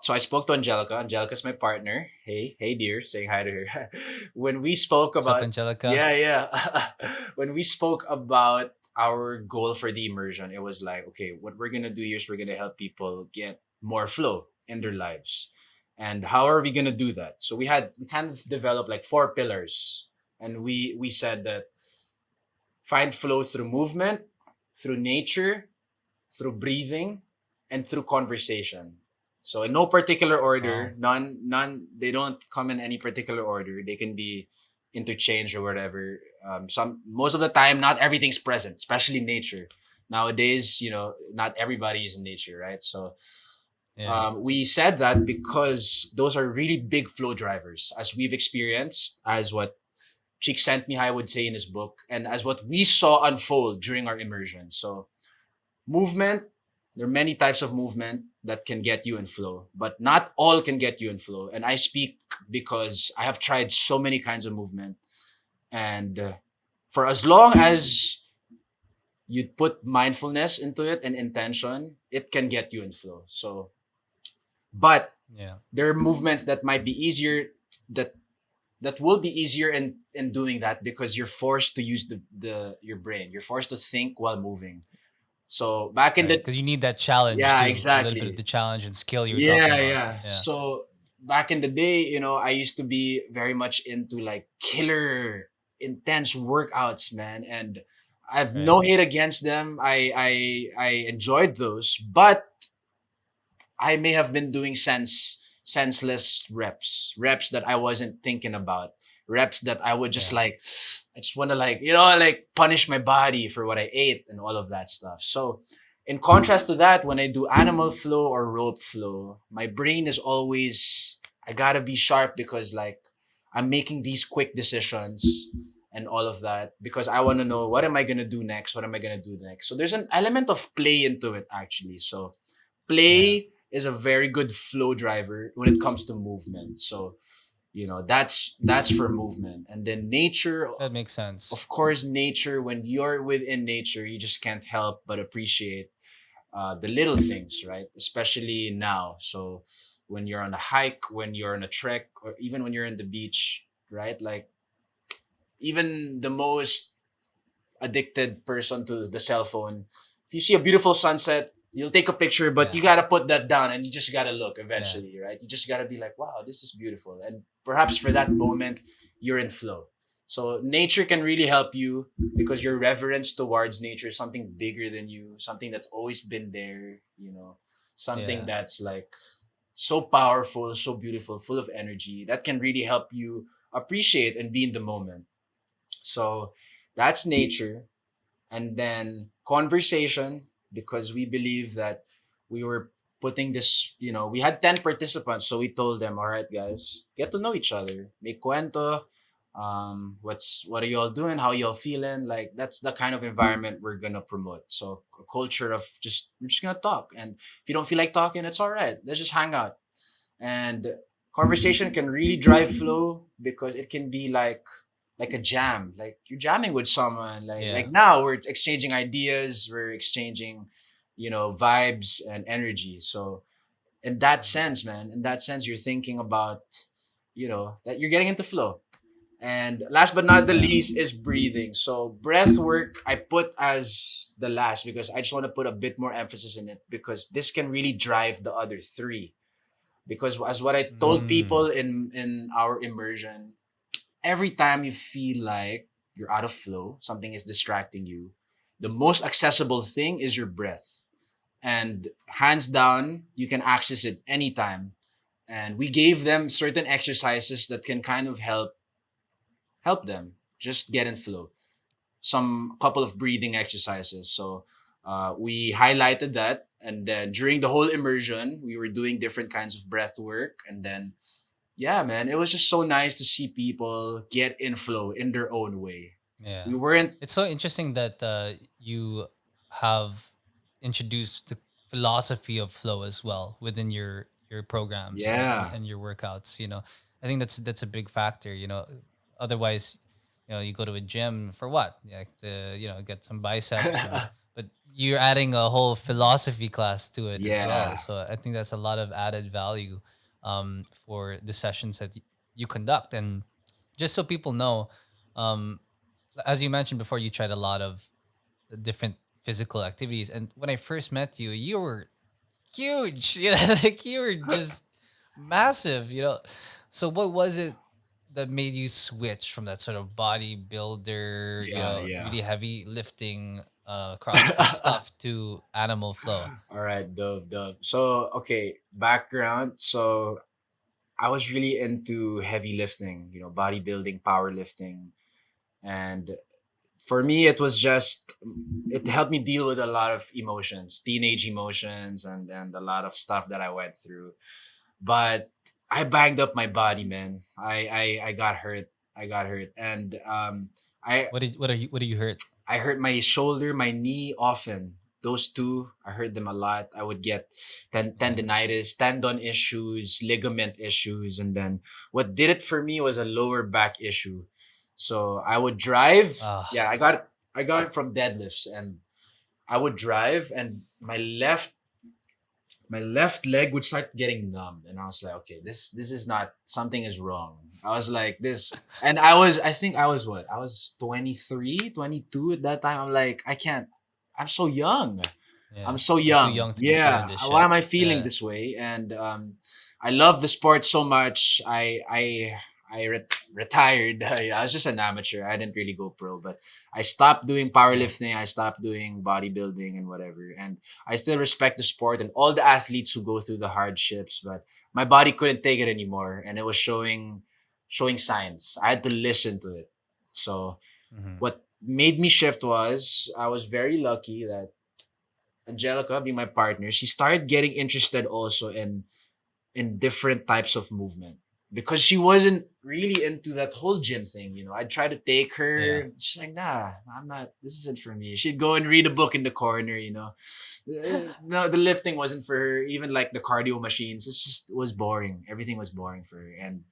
so I spoke to Angelica. Angelica's my partner. Hey, hey, dear, saying hi to her. When we spoke What's up, about, Angelica? yeah, yeah, when we spoke about our goal for the immersion, it was like, okay, what we're gonna do here is we're gonna help people get more flow in their lives, and how are we gonna do that? So we kind of developed like four pillars, and we said that find flow through movement, through nature, through breathing, and through conversation. So in no particular order, Wow. none. They don't come in any particular order. They can be interchanged or whatever. Most of the time, not everything's present, especially nature. Nowadays, not everybody is in nature, right? So Yeah. we said that because those are really big flow drivers, as we've experienced, as what Csikszentmihalyi would say in his book, and as what we saw unfold during our immersion. So movement, there are many types of movement that can get you in flow, but not all can get you in flow. And I speak because I have tried so many kinds of movement, and for as long as you put mindfulness into it and intention, it can get you in flow. So, but Yeah. there are movements that might be easier, that will be easier in doing that because you're forced to use the your brain. You're forced to think while moving. So back in Right. the Because you need that challenge yeah, too. A little bit of exactly. the challenge and skill you were talking Yeah, about. yeah. Yeah. So back in the day, I used to be very much into like killer intense workouts, man, and I've Right. no hate against them. I enjoyed those, but I may have been doing senseless reps that I wasn't thinking about, reps that I would just Yeah. like, I just want to like, like punish my body for what I ate and all of that stuff. So In contrast to that, when I do animal flow or rope flow, my brain is always, I gotta be sharp because like I'm making these quick decisions and all of that because I want to know what am I gonna do next? What am I gonna do next? So there's an element of play into it actually. So Yeah. play is a very good flow driver when it comes to movement. So that's for movement, and then nature. That makes sense. Of course, nature. When you're within nature, you just can't help but appreciate the little things, right? Especially now. So when you're on a hike, when you're on a trek, or even when you're in the beach, right? Like even the most addicted person to the cell phone, if you see a beautiful sunset, you'll take a picture, but Yeah. you gotta put that down and you just gotta look Yeah. eventually, right? You just gotta be like, wow, this is beautiful. And perhaps for that moment, you're in flow. So nature can really help you because your reverence towards nature is something bigger than you, something that's always been there, something Yeah. that's like so powerful, so beautiful, full of energy that can really help you appreciate and be in the moment. So that's nature. And then conversation, because we believe that we were putting this, we had 10 participants, so we told them, all right guys, get to know each other, make cuento, what are y'all doing, how y'all feeling, like that's the kind of environment we're gonna promote. So a culture of just, we're just gonna talk, and if you don't feel like talking, it's all right, let's just hang out. And conversation can really drive flow because it can be like a jam, like you're jamming with someone, like Yeah. now we're exchanging ideas, we're exchanging vibes and energy. So in that Mhm. sense, man, in that sense, you're thinking about that you're getting into flow. And last but not the Yeah. least is breathing. So breath work I put as the last because I just want to put a bit more emphasis in it because this can really drive the other three. Because as what I told Mm. people in our immersion, every time you feel like you're out of flow, something is distracting you, the most accessible thing is your breath. And hands down, you can access it anytime. And we gave them certain exercises that can kind of help them just get in flow. Some couple of breathing exercises. So we highlighted that, and then during the whole immersion, we were doing different kinds of breath work, and then yeah, man, it was just so nice to see people get in flow in their own way. Yeah. We weren't, It's so interesting that you have introduced the philosophy of flow as well within your programs yeah, and your workouts. I think that's a big factor. Otherwise, you go to a gym for what? Yeah, to get some biceps but you're adding a whole philosophy class to it as well. yeah, So I think that's a lot of added value for the sessions that you conduct. And just so people know, um, as you mentioned before, you tried a lot of different physical activities. And when I first met you, you were huge. Like you were just massive. So what was it that made you switch from that sort of bodybuilder, yeah, yeah. really heavy lifting, CrossFit stuff to animal flow? All right, the so okay, background. So I was really into heavy lifting, bodybuilding, powerlifting, and for me it was just, it helped me deal with a lot of emotions, teenage emotions, and a lot of stuff that I went through. But I banged up my body, man. I got hurt. I got hurt, and I What do you hurt? I hurt my shoulder, my knee often. Those two, I hurt them a lot. I would get Yeah. tendonitis, tendon issues, ligament issues, and then what did it for me was a lower back issue. So I would drive. Yeah, Ah, I got it from deadlifts, and I would drive, and my left leg would start getting numb, and I was like, okay, this is not, something is wrong. I was like this, and I think I was what, I was 23, 22 at that time. I'm like, I can't, I'm so young. I'm yeah. so I'm too young. young to be feeling Yeah. this Why shit. am I feeling Yeah. this way? And I love the sport so much. Retired. I was just an amateur. I didn't really go pro, but I stopped doing Yeah. powerlifting. I stopped doing bodybuilding and whatever. And I still respect the sport and all the athletes who go through the hardships, but my body couldn't take it anymore, and it was showing signs. I had to listen to it. So Hmm. what made me shift was I was very lucky that Angelica, being my partner, she started getting interested also in different types of movement because she wasn't really into that whole gym thing. I'd try to take Yeah. her. She's like, nah, I'm not. This isn't for me. She'd go and read a book in the corner. No, the lifting wasn't for her. Even like the cardio machines, it was boring. Everything was boring for her. And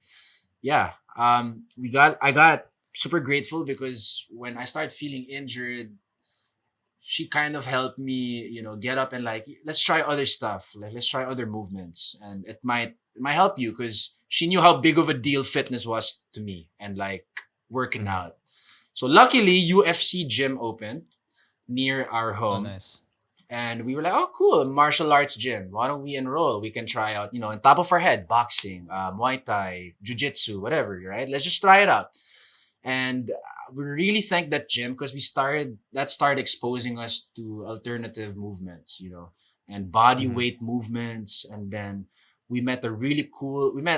yeah, I got super grateful because when I started feeling injured, she kind of helped me, get up and like, let's try other stuff. Like, let's try other movements, and it might help you because she knew how big of a deal fitness was to me and like working Mhm. out. So luckily, UFC gym opened near our Oh, home, nice. and we were like, oh, cool, martial arts gym. Why don't we enroll? We can try out, on top of our head, boxing, Muay Thai, Jiu-Jitsu, whatever, right? Let's just try it out. And we really thank that gym because started exposing us to alternative movements, and body Mhm. weight movements. And then we met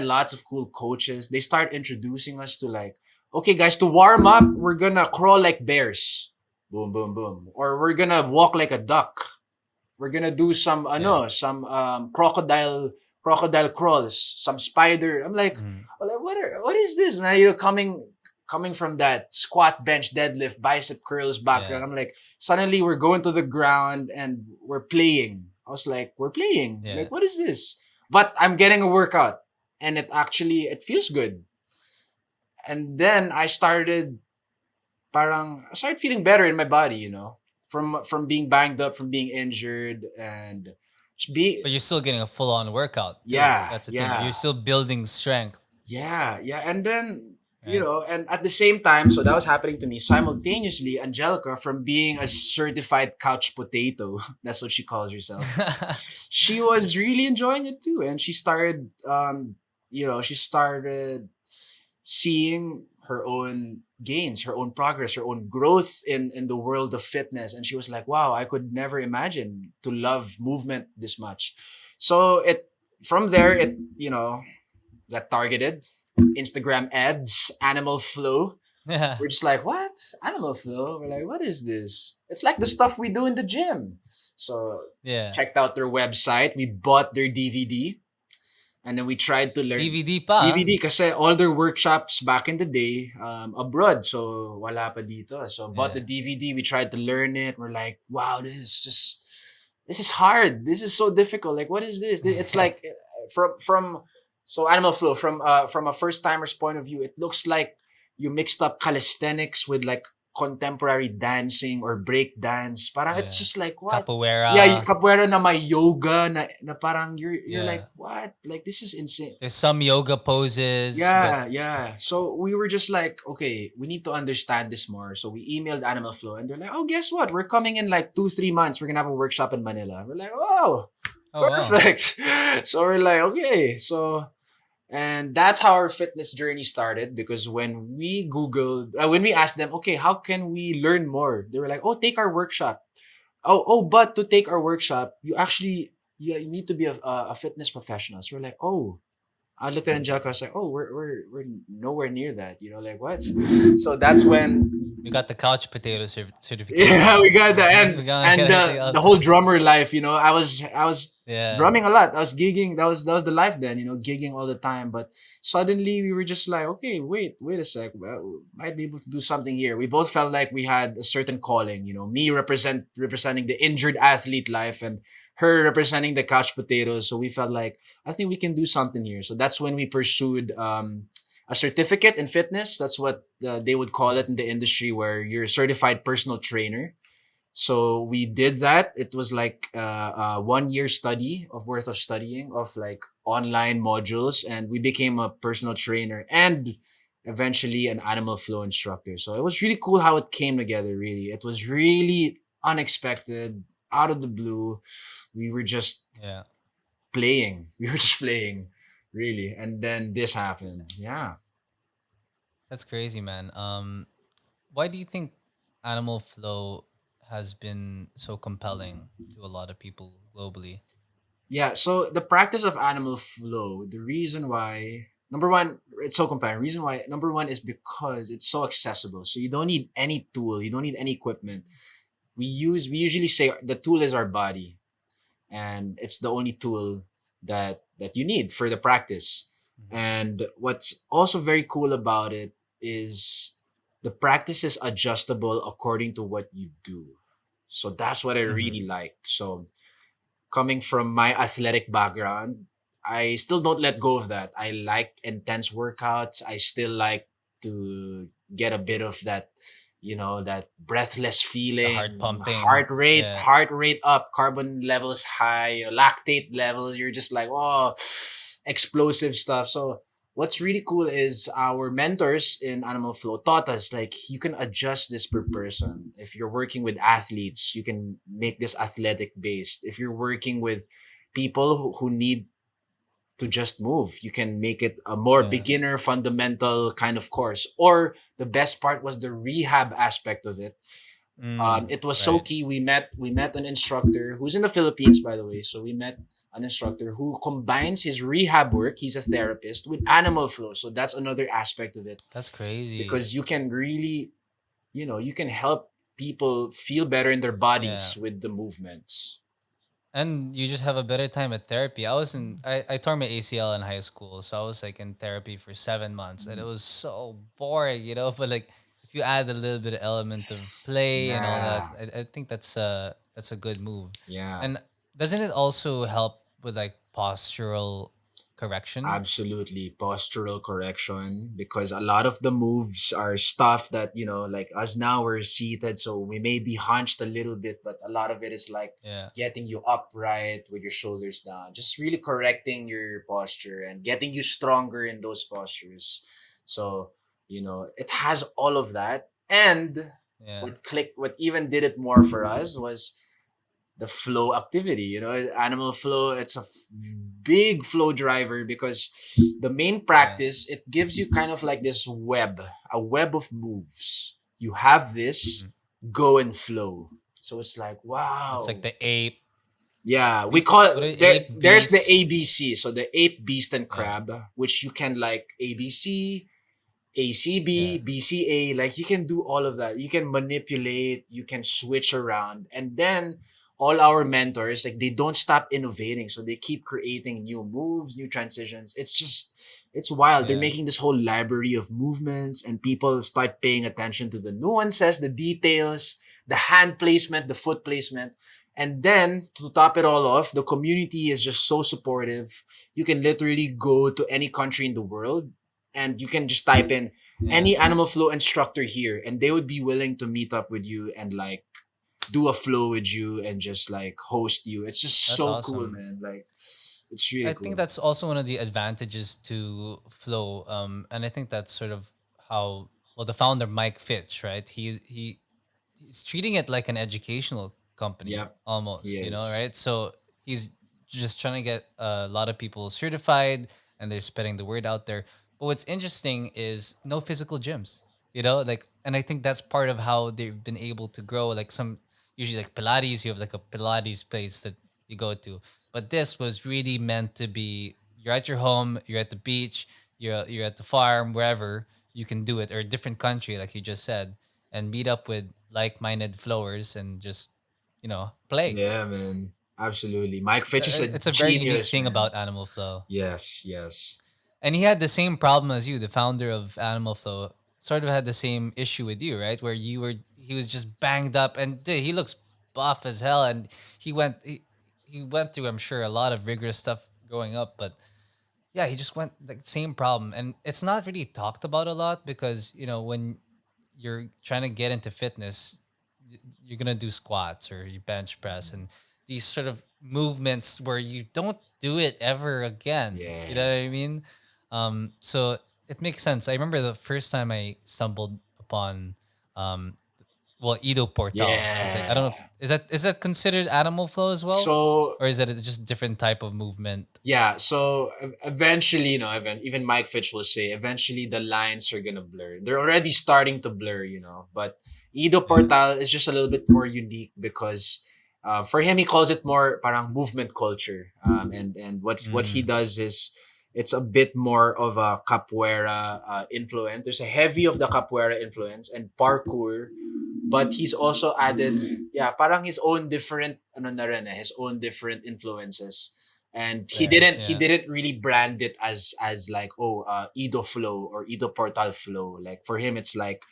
lots of cool coaches. They start introducing us to like, okay, guys, to warm up, we're gonna crawl like bears. Boom, boom, boom. Or we're gonna walk like a duck. We're gonna do Yeah. some crocodile crawls, some spider. I'm like, Mhm. what is this? Now you're coming from that squat, bench, deadlift, bicep curls background. Yeah. I'm like, suddenly we're going to the ground and we're playing. I was like, we're playing. Yeah. Like, what is this? But I'm getting a workout, and it feels good. And then I started feeling better in my body, from being banged up, from being injured, and be But you're still getting a full on workout too. yeah, That's the thing. yeah, You're still building strength, yeah. And then, right? and at the same time, so that was happening to me simultaneously. Angelica, from being a certified couch potato, that's what she calls herself, she was really enjoying it too, and she started seeing her own gains, her own progress, her own growth in the world of fitness. And she was like, wow, I could never imagine to love movement this much. So from there, got targeted. Instagram ads, Animal Flow. Yeah. We're just like, what? Animal Flow? We're like, what is this? It's like the stuff we do in the gym. So Yeah. checked out their website. We bought their DVD, and then we tried to learn DVD pa. Ah. DVD kasi all their workshops back in the day abroad. So wala pa dito. So bought the Yeah. DVD. We tried to learn it. We're like, wow, this is hard. This is so difficult. Like, what is this? It's like from so Animal Flow from a first timer's point of view, it looks like you mixed up calisthenics with like contemporary dancing or break dance. Parang it's Yeah. just like what? Yeah, Capoeira. capoeira na may yoga na parang you're like Yeah. what? Like this is insane. There's some yoga poses, but Yeah, yeah. So we were just like, okay, we need to understand this more. So we emailed Animal Flow, and they're like, oh, guess what? We're coming in like 2-3 months. We're gonna have a workshop in Manila. We're like, oh, oh wow. perfect. So we're like, okay. And that's how our fitness journey started because when we asked them, okay, how can we learn more? They were like, oh, take our workshop. But to take our workshop, you need to be a fitness professional. So we're like, oh, I looked at Angelica. I was like, "Oh, we're nowhere near that. Like what?" So that's when, We got the couch potato certification. yeah, we got that, and We got and everything the else. whole drummer life. I was Yeah. drumming a lot. I was gigging. That was the life then. Gigging all the time. But suddenly we were just like, okay, wait a sec. Well, we might be able to do something here. We both felt like we had a certain calling. Me representing the injured athlete life, and her representing the couch potatoes. So we felt like I think we can do something here. So that's when we pursued a certificate in fitness. That's what they would call it in the industry, where you're a certified personal trainer. So we did that. It was like a 1 year study of worth of studying of like online modules, and we became a personal trainer and eventually an animal flow instructor. So it was really cool how it came together. Really, it was really unexpected, out of the blue. We were just Yeah. playing. We were just playing, really, and then this happened. Yeah. That's crazy, man. Why do you think Animal Flow has been so compelling to a lot of people globally? Yeah, so the practice of animal flow, the reason why, number one, it's so compelling. Reason why, number one, is because it's so accessible. So you don't need any tool, you don't need any equipment. we usually say the tool is our body, and it's the only tool that you need for the practice. Mhm. And what's also very cool about it is the practice is adjustable according to what you do. So that's what I Mhm. really like. So coming from my athletic background, I still don't let go of that. I like intense workouts. I still like to get a bit of that, that breathless The heart feeling, pumping. Yeah. heart rate up, carbon levels high, lactate level. You're just like, oh, explosive stuff. So what's really cool is our mentors in Animal Flow taught us like you can adjust this per person. If you're working with athletes, you can make this athletic based. If you're working with people who need to just move, you can make it a more Yeah. beginner fundamental kind of course. Or the best part was the rehab aspect of it. Mm. It was so Right. key. We met an instructor who's in the Philippines, by the way. So we met an instructor who combines his rehab work. He's a therapist with animal flow. So that's another aspect of it, That's crazy. because you can really, you can help people feel better in their Yeah. bodies with the movements. And you just have a better time at therapy. I tore my ACL in high school, so I was like in therapy for 7 months, and it Mm. was so boring, you know. But like, if you add a little bit of element of play and all that, Yeah, I think that's a good move. yeah. And doesn't it also help with like postural correction? Absolutely, postural correction, because a lot of the moves are stuff that, like us now, we're seated, so we may be hunched a little bit, but a lot of it is like Yeah. getting you upright with your shoulders down, just really correcting your posture and getting you stronger in those postures. So, it has all of that. And Yeah. what even did it more for us was the flow activity. Animal flow, it's big flow driver, because the main Yeah. practice, it gives you kind of like this a web of moves. You have Mhm. this, go and flow. So it's like, It's like wow. the ape Yeah, we beat. call What are it ape there's the beast? ABC. So the ape, beast, and Yeah. crab, which you can like ABC, ACB, Yeah. BCA, like you can do all of that. You can manipulate, you can switch around. And then all our mentors, like they don't stop innovating. So they keep creating new moves, new transitions. It's wild. They're Yeah. making this whole library of movements, and people start paying attention to the nuances, the details, the hand placement, the foot placement. And then to top it all off, the community is just so supportive. You can literally go to any country in the world, and you can just type in Yeah. any animal flow instructor here, and they would be willing to meet up with you and like do a flow with you and just like host you. It's just That's so cool, awesome. man. Like, it's really I think cool. that's also one of the advantages to Flow. And I think that's sort of how, well, the founder Mike Fitch, right? He's treating it like an educational company Yep, he almost, is. right? So he's just trying to get a lot of people certified, and they're spreading the word out there. But what's interesting is no physical gyms, like, and I think that's part of how they've been able to grow. Like some, usually like Pilates, you have like a Pilates place that you go to, but this was really meant to be, you're at your home, you're at the beach, you're at the farm, wherever you can do it, or a different country, like you just said, and meet up with like-minded flowers and just play. Yeah, man. Absolutely. Mike Fitch is a It's a very unique genius, thing man. about Animal Flow. Yes, yes. And he had the same problem as you, the founder of Animal Flow, sort of had the same issue with you, right? Where he was just banged up, and dude, he looks buff as hell, and he went through, I'm sure, a lot of rigorous stuff growing up, but yeah, he just went like same problem, and it's not really talked about a lot because when you're trying to get into fitness, you're gonna do squats or you bench press and these sort of movements where you don't do it ever again. You know Yeah. what I mean? So it makes sense. I remember the first time I stumbled upon, um, well, Ido Portal. I was like, I don't know if Yeah. is that considered animal flow as well, So or is that just different type of movement? yeah, so eventually, even Mike Fitch will say eventually the lines are gonna blur. They're already starting to blur, but Ido Yeah. Portal is just a little bit more unique because for him he calls it more parang movement culture. And what he Mm, does is it's a bit more of a capoeira influence. There's a heavy of the capoeira influence and parkour but he's also added, yeah, parang his own different ano na rin, his own different influences. And he Flares, didn't he yeah. didn't really brand it as like, oh, Ido flow or Ido portal flow. Like for him it's like,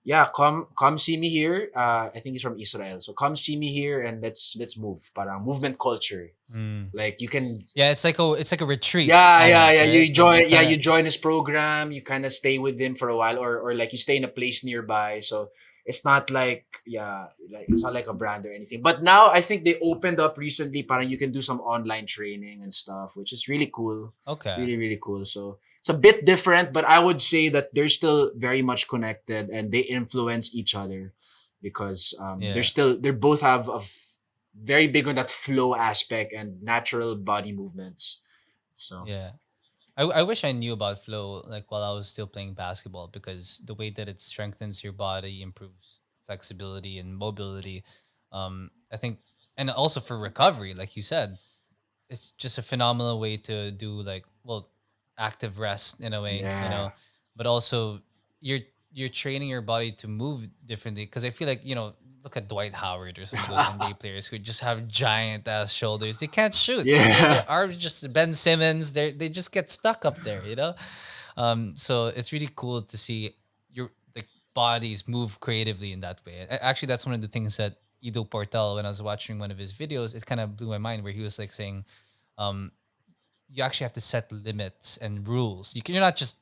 yeah, come see me here. I think he's from Israel, so come see me here and let's move. Parang movement culture. Mm. Like you can, Yeah, it's like a retreat yeah, yeah, almost, yeah. right? You Like you join, yeah, kind you of join his program. You kind of stay with him for a while, or like you stay in a place nearby. So it's not like, yeah, like it's not like a brand or anything. But now I think they opened up recently. Parang you can do some online training and stuff, which is really cool, okay. really really cool. So it's a bit different, but I would say that they're still very much connected and they influence each other because Yeah. they both have very big on that flow aspect and natural body movements. So Yeah. I wish I knew about flow like while I was still playing basketball because the way that it strengthens your body, improves flexibility and mobility. I think, and also for recovery, like you said, it's just a phenomenal way to do like, well, active rest in a way, yeah, but also you're you're training your body to move differently because I feel like, look at Dwight Howard or some of those NBA players who just have giant ass shoulders. They can't shoot. yeah, Their arms just Ben Simmons. They just get stuck up there. So it's really cool to see your like bodies move creatively in that way. Actually, that's one of the things that Ido Portal, when I was watching one of his videos, it kind of blew my mind where he was like saying, um, you actually have to set limits and rules. You're not just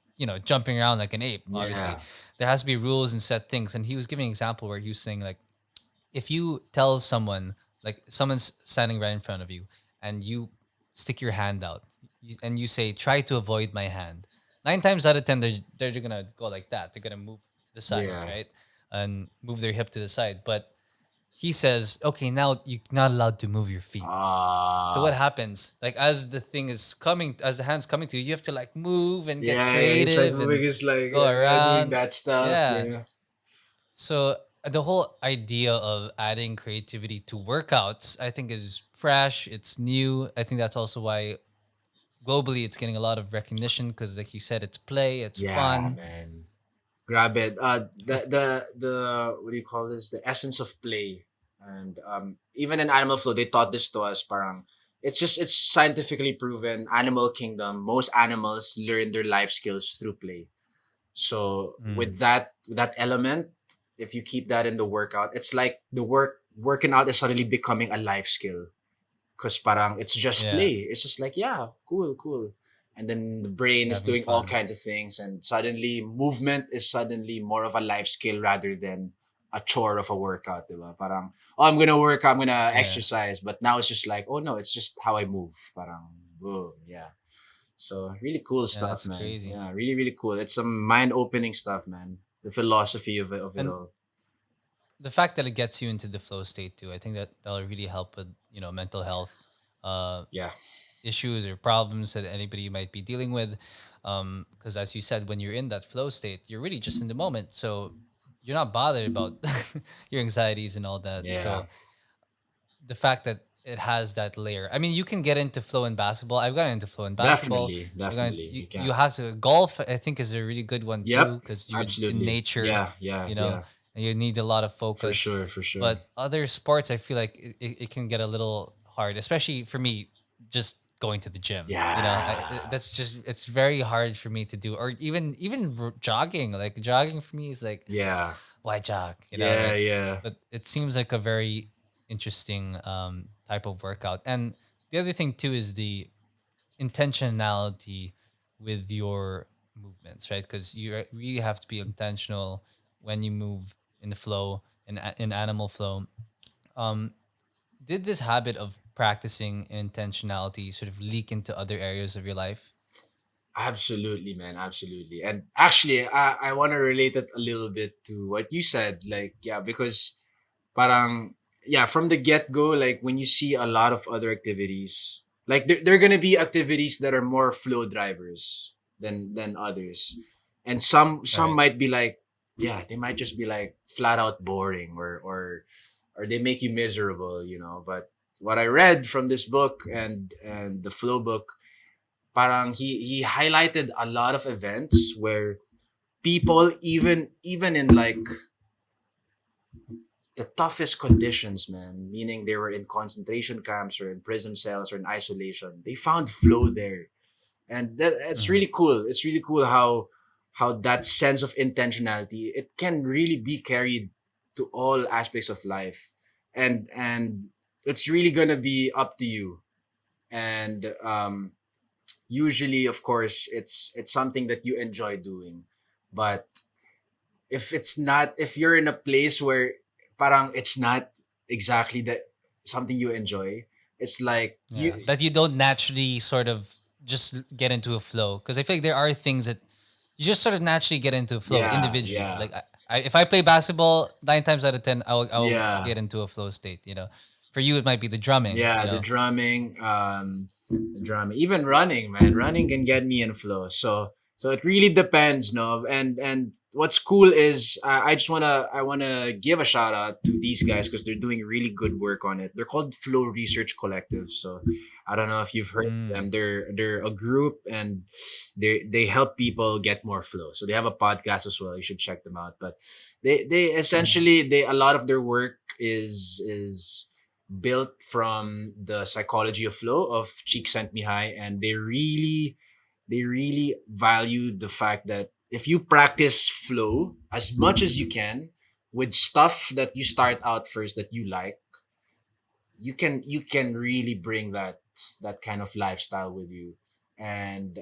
jumping around like an ape. Obviously, yeah. there has to be rules and set things. And he was giving an example where he was saying like, if you tell someone, like someone's standing right in front of you and you stick your hand out, and you say try to avoid my hand, 9 times out of 10 they're gonna go like that. They're gonna move to the side, Yeah. right, and move their hip to the side. But he says, okay, now you're not allowed to move your feet. So what Ah, happens? Like as the thing is coming, as the hand's coming to you, you have to like move and get yeah, yeah. He's like creative moving and his like, go yeah, doing around. that stuff. Yeah. Yeah, So the whole idea of adding creativity to workouts, I think, is fresh. It's new. I think that's also why globally it's getting a lot of recognition because, like you said, it's play, it's yeah, fun. man. Grab it. It's The what do you call this? The essence of play. And even in Animal Flow, they taught this to us. Parang it's scientifically proven. Animal kingdom, most animals learn their life skills through play. So mm, with that element, if you keep that in the workout, it's like the working out is suddenly becoming a life skill. Cause parang it's just yeah, play. It's just like, yeah, cool, cool. And then the brain is having doing all fun. kinds of things and suddenly movement is suddenly more of a life skill rather than a chore of a workout, diba? Parang, oh, I'm gonna work, I'm gonna Yeah, exercise. But now it's just like, oh no, it's just how I move. Parang boom, yeah. So really cool yeah, stuff, that's man. crazy. Yeah, really, really cool. It's some mind opening stuff, man. The philosophy of it And all. the fact that it gets you into the flow state too, I think that that'll really help with mental health. Uh, Yeah. Issues or problems that anybody might be dealing with. Because as you said, when you're in that flow state, you're really just in the moment. So you're not bothered about your anxieties and all that. Yeah. So the fact that it has that layer. I mean, you can get into flow in basketball. I've gotten into flow in basketball. Definitely. I've gotten Definitely. You you can. have to golf. I think is a really good one too Yep. because you're in Absolutely. nature, Yeah. Yeah. you know, Yeah. and you need a lot of For focus. sure. For sure. But other sports, I feel like it can get a little hard, especially for me. Just going to the gym, Yeah. that's just it's very hard for me to do, or even jogging. Like jogging for me is like Yeah. why jog? Yeah. Like, Yeah. but it seems like a very interesting type of workout. And the other thing too is the intentionality with your movements, right? Because you really have to be intentional when you move in the flow in animal flow. Um, did this habit of practicing intentionality sort of leak into other areas of your life? Absolutely, man. Absolutely. And actually, I want to relate it a little bit to what you said. Like, yeah, because parang, yeah, from the get go, like when you see a lot of other activities, like there are going to be activities that are more flow drivers than others. And some Right. might be like, yeah, they might just be like flat out boring or they make you miserable, you know. But what I read from this book and the flow book, parang he highlighted a lot of events where people even in like the toughest conditions, man, meaning they were in concentration camps or in prison cells or in isolation. They found flow there. And it's Mm-hmm. really cool. It's really cool how that sense of intentionality, it can really be carried to all aspects of life. And it's really going to be up to you. And usually, of course, it's something that you enjoy doing. But if it's not, if you're in a place where parang it's not exactly that something you enjoy, it's like Yeah, that you don't naturally sort of just get into a flow, because I feel like there are things that you just sort of naturally get into a flow yeah, individually. yeah, Like if I play basketball, 9 times out of 10, I'll yeah, get into a flow state. For you, it might be the drumming. yeah, the drumming, even running, man, running can get me in flow. So it really depends, no. And what's cool is I wanna give a shout out to these guys because they're doing really good work on it. They're called Flow Research Collective. So I don't know if you've heard of Mm, them. They're a group, and they help people get more flow. So they have a podcast as well. You should check them out. But they essentially, nice. they a lot of their work is built from the psychology of flow of Csikszentmihalyi, and they really value the fact that if you practice flow as much as you can with stuff that you start out first that you like, you can really bring that kind of lifestyle with you. And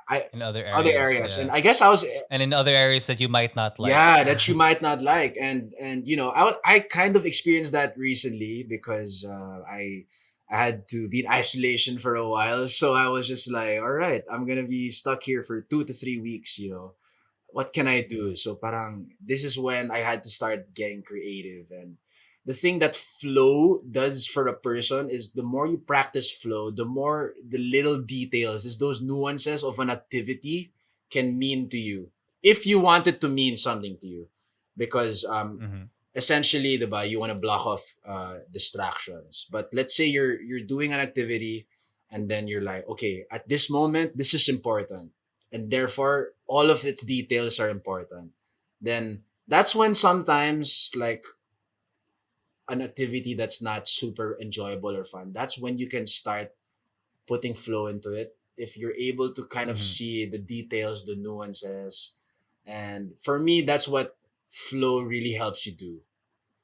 I In other other areas, areas, and yeah, I guess I was, and in other areas that you might not like. yeah, that you might not like. And I kind of experienced that recently because I had to be in isolation for a while, so I was just like, all right, I'm gonna be stuck here for 2 to 3 weeks, what can I do? So parang this is when I had to start getting creative. And the thing that flow does for a person is the more you practice flow, the more the little details, is those nuances of an activity can mean to you. If you want it to mean something to you. Because Hmm. essentially, diba, you want to block off distractions. But let's say you're doing an activity, and then you're like, okay, at this moment, this is important, and therefore all of its details are important. Then that's when sometimes, like, an activity that's not super enjoyable or fun, that's when you can start putting flow into it. If you're able to kind of Hmm. see the details, the nuances. And for me, that's what flow really helps you do,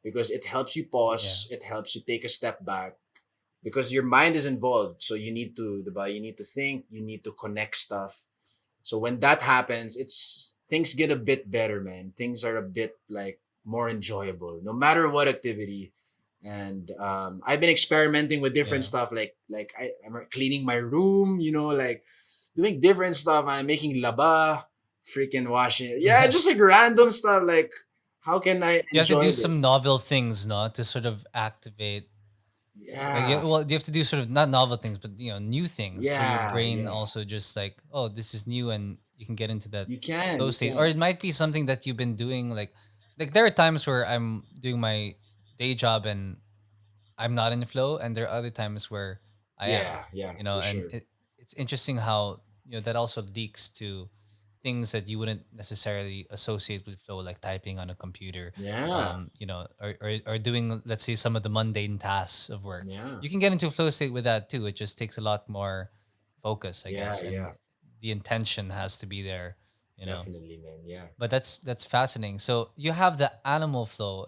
because it helps you Yeah. pause, it helps you take a step back, because your mind is involved. So you need to think, you need to connect stuff. So when that happens, it's things get a bit better, man. Things are a bit like more enjoyable, no matter what activity. And I've been experimenting with different Yeah. stuff, like I'm cleaning my room, like doing different stuff. I'm making laba, freaking washing. Yeah, Yeah. just like random stuff. Like, how can I You have to do enjoy some this? novel things, no, to sort of activate. Like, Yeah, well, you have to do sort of not novel things, but new things. So your yeah, brain yeah. also just like, oh, this is new, and you can get into that You can, flow you state. Or can. it might be something that you've been doing. Like there are times where I'm doing my day job and I'm not in the flow, and there are other times where I am. Yeah, yeah, for And sure. it's interesting how that also leaks to things that you wouldn't necessarily associate with flow, like typing on a computer, Yeah, or doing, let's say, some of the mundane tasks of work. yeah, You can get into a flow state with that too. It just takes a lot more focus, I yeah, guess, and yeah. the intention has to be there. You know, Definitely, man. Yeah. but that's fascinating. So you have the animal flow,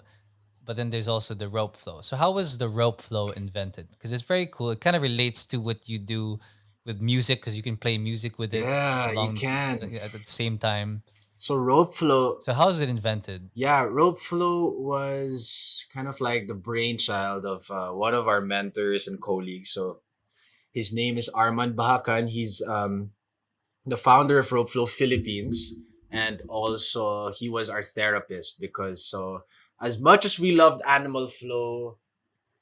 but then there's also the rope flow. So how was the rope flow invented? Because it's very cool. It kind of relates to what you do with music, because you can play music with it Yeah, you along can. like, at the same time. So rope flow, So how is it invented? yeah, rope flow was kind of like the brainchild of one of our mentors and colleagues. So his name is Arman Bahakan. He's the founder of Rope Flow Philippines, and also he was our therapist. Because so as much as we loved animal flow,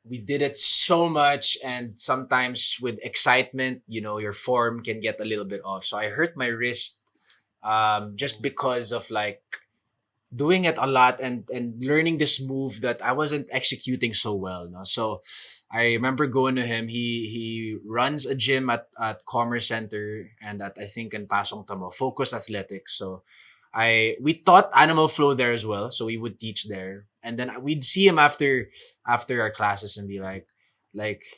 we did it so much, and sometimes with excitement, your form can get a little bit off. So I hurt my wrist, just because of like doing it a lot, and learning this move that I wasn't executing so well, no? So I remember going to him. He runs a gym at Commerce Center, and at, I think, in Pasong Tamo, Focus Athletics. So We taught animal flow there as well, so we would teach there, and then we'd see him after our classes and be like,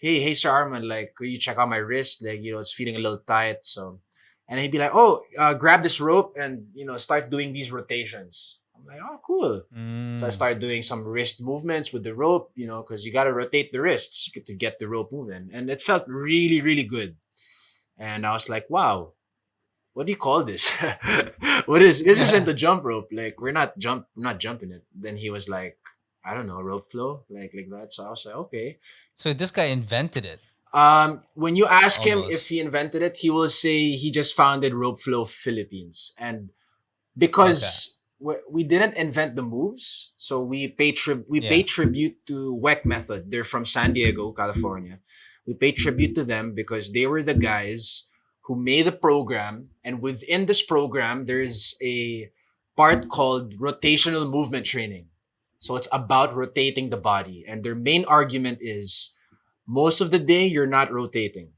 hey Sir Armand, like, could you check out my wrist? Like, it's feeling a little tight. So, and he'd be like, oh, grab this rope and start doing these rotations. I'm like, oh, cool. So I Mm. started doing some wrist movements with the rope, because you got to rotate the wrists to get the rope moving, and it felt really, really good. And I was like, wow, what do you call this? What is this? Isn't the jump rope? Like, we're not jumping it. Then he was like, I don't know, rope flow, like that. So I was like, okay. So this guy invented it When you ask him if almost. he invented it, he will say he just founded Rope Flow Philippines, and Okay. because we didn't invent the moves, so we pay Yeah. tribute to WEC Method. They're from San Diego, California. We pay tribute to them because they were the guys who made the program, and within this program, there's a part called rotational movement training. So it's about rotating the body, and their main argument is most of the day you're not rotating.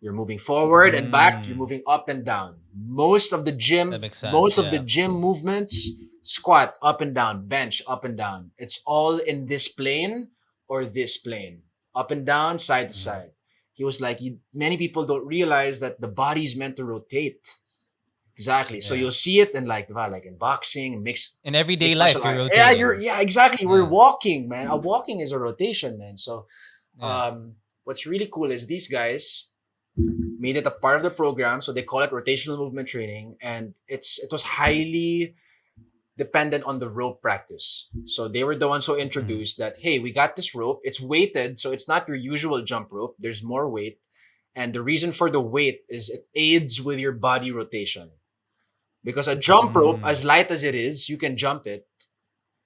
You're moving forward and back, you're Mm. moving up and down. That makes Most sense. of the Yeah. gym movements, squat up and down, bench up and down. It's all in this plane or this plane. Up and down, side to Mhm. side. He was like, many people don't realize that the body's meant to rotate. Exactly. So Yeah. you'll see it in like in boxing, In everyday mixed martial life, you're art. Yeah, rotating. exactly. We're Yeah. walking, man. A walking is a rotation, man. So Yeah. what's really cool is these guys made it a part of the program, so they call it rotational movement training, and it was highly dependent on the rope practice. So they were the ones who Mhm. introduced that, hey, we got this rope. It's weighted, so it's not your usual jump rope. There's more weight. And the reason for the weight is it aids with your body rotation. Because a jump rope, Mm. as light as it is, you can jump it.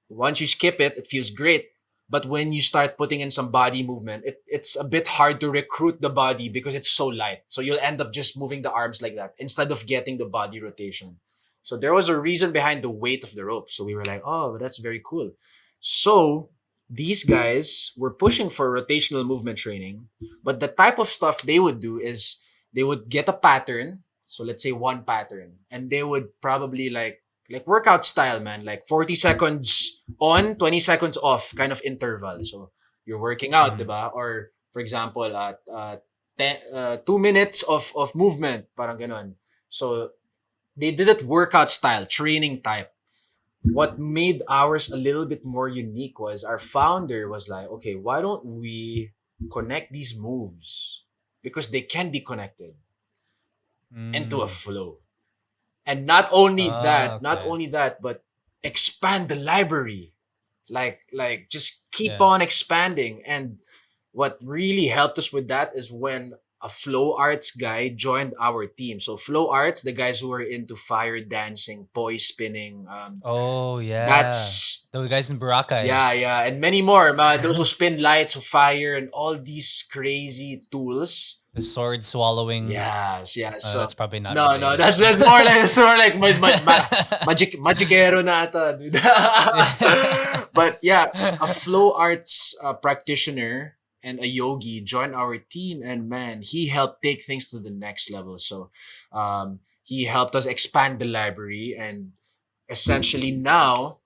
Once you skip it, it feels great. But when you start putting in some body movement, it's a bit hard to recruit the body because it's so light. So you'll end up just moving the arms like that instead of getting the body rotation. So there was a reason behind the weight of the rope. So we were like, oh, that's very cool. So these guys were pushing for rotational movement training, but the type of stuff they would do is they would get a pattern. So let's say one pattern, and they would probably like workout style, man, like 40 seconds on, 20 seconds off kind of interval. So you're working out, Mhm. diba? Or for example, 2 minutes of movement, parang ganon. So they did it workout style, training type. What made ours a little bit more unique was our founder was like, okay, why don't we connect these moves? Because they can be connected into a Mm. flow. And not Okay. only that, but expand the library. Like just keep Yeah. on expanding. And what really helped us with that is when a flow arts guy joined our team. So flow arts, the guys who are into fire dancing, poi spinning, Oh yeah. that's The guys in Boracay. yeah, and many more. Those who spin lights, who fire, and all these crazy tools. The sword swallowing. Yes, yes. So That's probably not no, related. that's more like magicero na ata, dude. But yeah, a flow arts practitioner and a yogi joined our team, and man, he helped take things to the next level. So, he helped us expand the library, and essentially now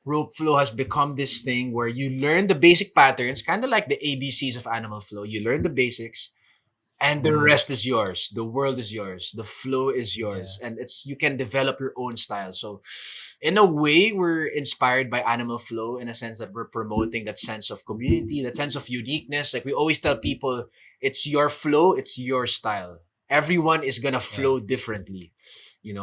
rope flow has become this thing where you learn the basic patterns, kind of like the ABCs of animal flow. You learn the basics, and the Mhm. rest is yours. The world is yours. The flow is Yeah. yours, and it's you can develop your own style. So in a way, we're inspired by animal flow in a sense that we're promoting that sense of community, that sense of uniqueness. Like we always tell people, it's your flow, it's your style. Everyone is gonna Yeah. flow differently,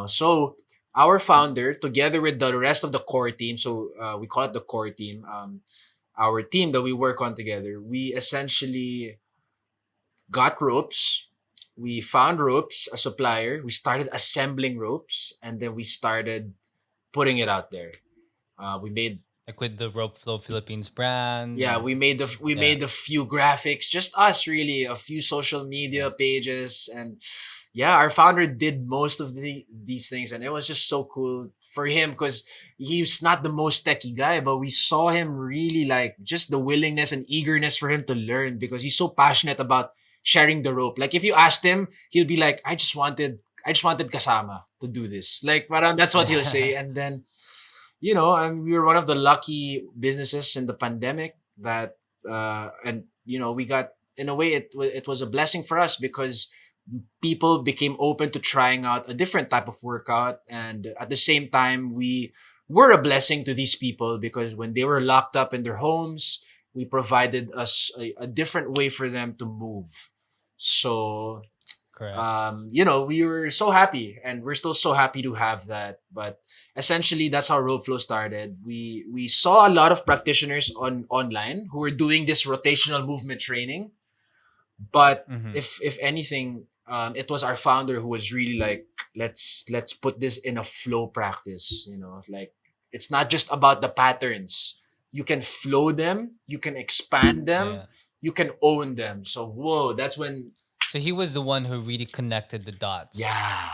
So our founder, together with the rest of the core team, so we call it the core team, our team that we work on together, we essentially got ropes. We found ropes, a supplier. We started assembling ropes, and then we started putting it out there. We made Like with the Rope Flow Philippines brand Yeah, and we yeah. made a few graphics, just us really, a few social Yeah. media pages, and yeah, our founder did most of these things, and it was just so cool for him because he's not the most techie guy, but we saw him really like just the willingness and eagerness for him to learn because he's so passionate about sharing the rope. Like if you asked him, he'll be like, I just wanted I just wanted kasama to do this. Like, parang that's what he'll say. Yeah. And then, and we were one of the lucky businesses in the pandemic that, and we got, in a way, it was a blessing for us because people became open to trying out a different type of workout, and at the same time, we were a blessing to these people because when they were locked up in their homes, we provided us a different way for them to move. So Correct. we were so happy, and we're still so happy to have that. But essentially, that's how rope flow started. We saw a lot of practitioners online who were doing this rotational movement training, but Mm-hmm. if anything, it was our founder who was really like, let's put this in a flow practice. Like, it's not just about the patterns. You can flow them, you can expand them, Yeah. you can own them. So whoa, that's when, So he was the one who really connected the dots. yeah.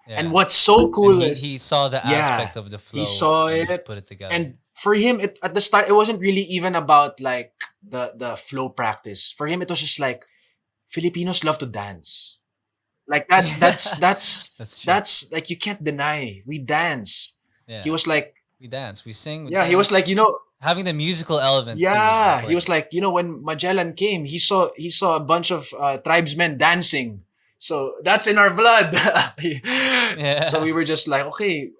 And Yeah. what's so And cool he is, saw the yeah, aspect of the he flow saw and just it. put it together. And for him, at the start, it wasn't really even about like the flow practice. For him, it was just like, Filipinos love to dance. Like that. That's Yeah. that's That's true. that's like, you can't deny. We dance. He Yeah. was like, We dance, we sing, we yeah. He was dance. like, Having the musical element too is yeah. He was important. like, when Magellan came, he saw a bunch of tribesmen dancing. So that's in our blood. So Yeah. we were just like, okay,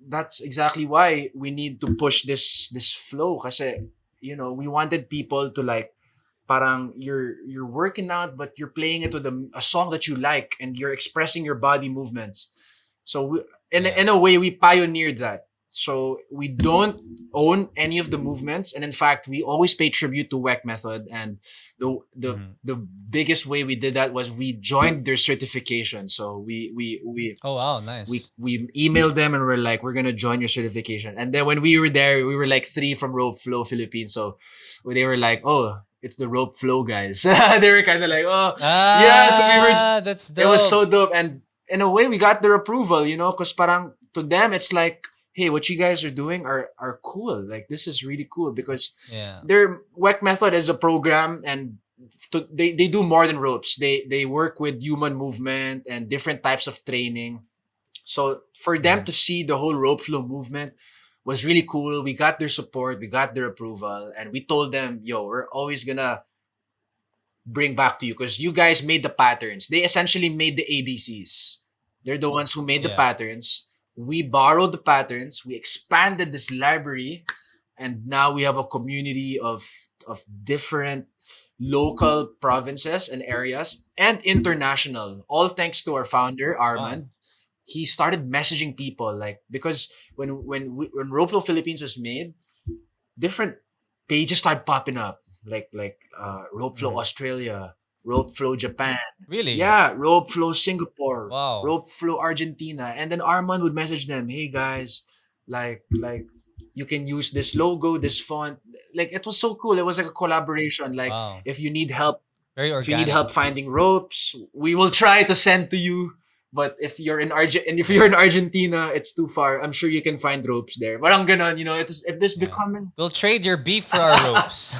that's exactly why we need to push this flow. Kasi, we wanted people to like, parang you're working out, but you're playing it with a song that you like, and you're expressing your body movements. So Yeah. in a way, we pioneered that. So we don't own any of the movements, and in fact, we always pay tribute to WEC method. And the the Mhm. the biggest way we did that was we joined their certification. So Oh wow, we nice. we emailed them and we're like, we're gonna join your certification. And then when we were there, we were like three from Rope Flow Philippines. So they were like, oh, it's the Rope Flow guys. They were kind of like, oh yeah. So we were. That's It was so dope. dope, and in a way, we got their approval. Because parang to them, it's like, hey, what you guys are doing are cool. Like, this is really cool because Yeah. their WEC method is a program, and they do more than ropes. They work with human movement and different types of training. So for them Mhm. to see the whole rope flow movement was really cool. We got their support, we got their approval, and we told them, yo, we're always gonna bring back to you because you guys made the patterns. They essentially made the ABCs. They're the ones who made the Yeah. patterns. We borrowed the patterns, we expanded this library, and now we have a community of different local provinces and areas and international, all thanks to our founder Wow. Armand. He started messaging people, like, because when Roplo Philippines was made, different pages started popping up, like Rope Flow Mhm. Australia, Rope Flow Japan, Really? yeah, Rope Flow Singapore, Wow. Rope Flow Argentina, and then Armand would message them, hey guys, like you can use this logo, this font. Like, it was so cool. It was like a collaboration. Like, Wow. if you need help, Very if you need organic. help finding ropes, we will try to send to you. But if you're in and if you're Yeah. in Argentina, it's too far. I'm sure you can find ropes there. Parang ganon, it is Yeah. becoming. We'll trade your beef for our ropes.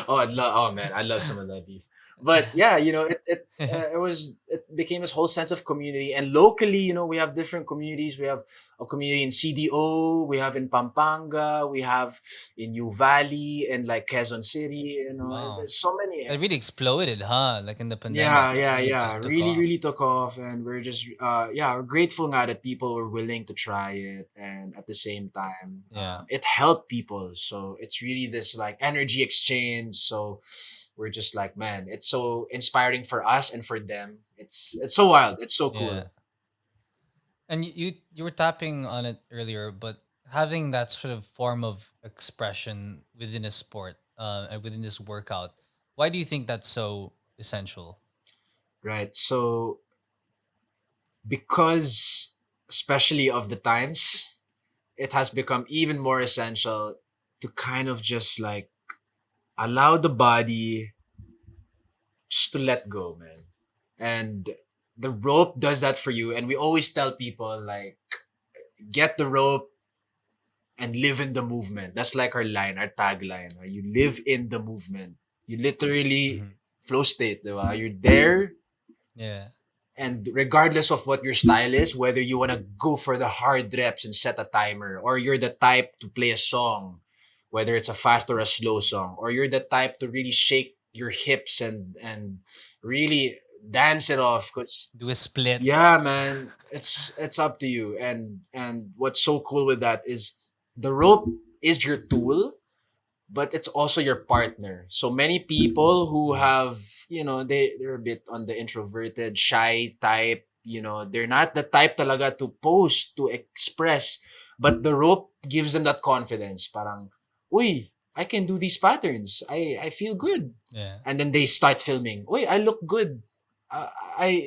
Oh man, I love some of that beef. But yeah, it became this whole sense of community. And locally, we have different communities. We have a community in CDO, we have in Pampanga, we have in New Valley, and like Quezon City. Wow. There's so many. That really exploded, huh? Like in the Yeah, pandemic. It yeah, really yeah. just took Really, off. really took off, and we're just yeah, we're grateful now that people were willing to try it, and at the same time, Yeah. it helped people. So it's really this like energy exchange. So we're just like, man, it's so inspiring for us and for them. It's so wild. It's so Yeah. cool. And you were tapping on it earlier, but having that sort of form of expression within a sport, and within this workout, why do you think that's so essential? Right. So because especially of the times, it has become even more essential to kind of just like allow the body just to let go, man. And the rope does that for you. And we always tell people, like, get the rope and live in the movement. That's like our line, our tagline. You live in the movement. You literally Hmm. flow state, diba? You're there Yeah. and regardless of what your style is, whether you want to go for the hard reps and set a timer, or you're the type to play a song, whether it's a fast or a slow song, or you're the type to really shake your hips and really dance it off. Cause Do a split. yeah, man, it's up to you. And what's so cool with that is the rope is your tool, but it's also your partner. So many people who Mm. have, they're a bit on the introverted, shy type, they're not the type talaga to post, to express, but the rope gives them that confidence. Parang, uy, I can do these patterns. I feel good. Yeah. And then they start filming. Uy, I look good.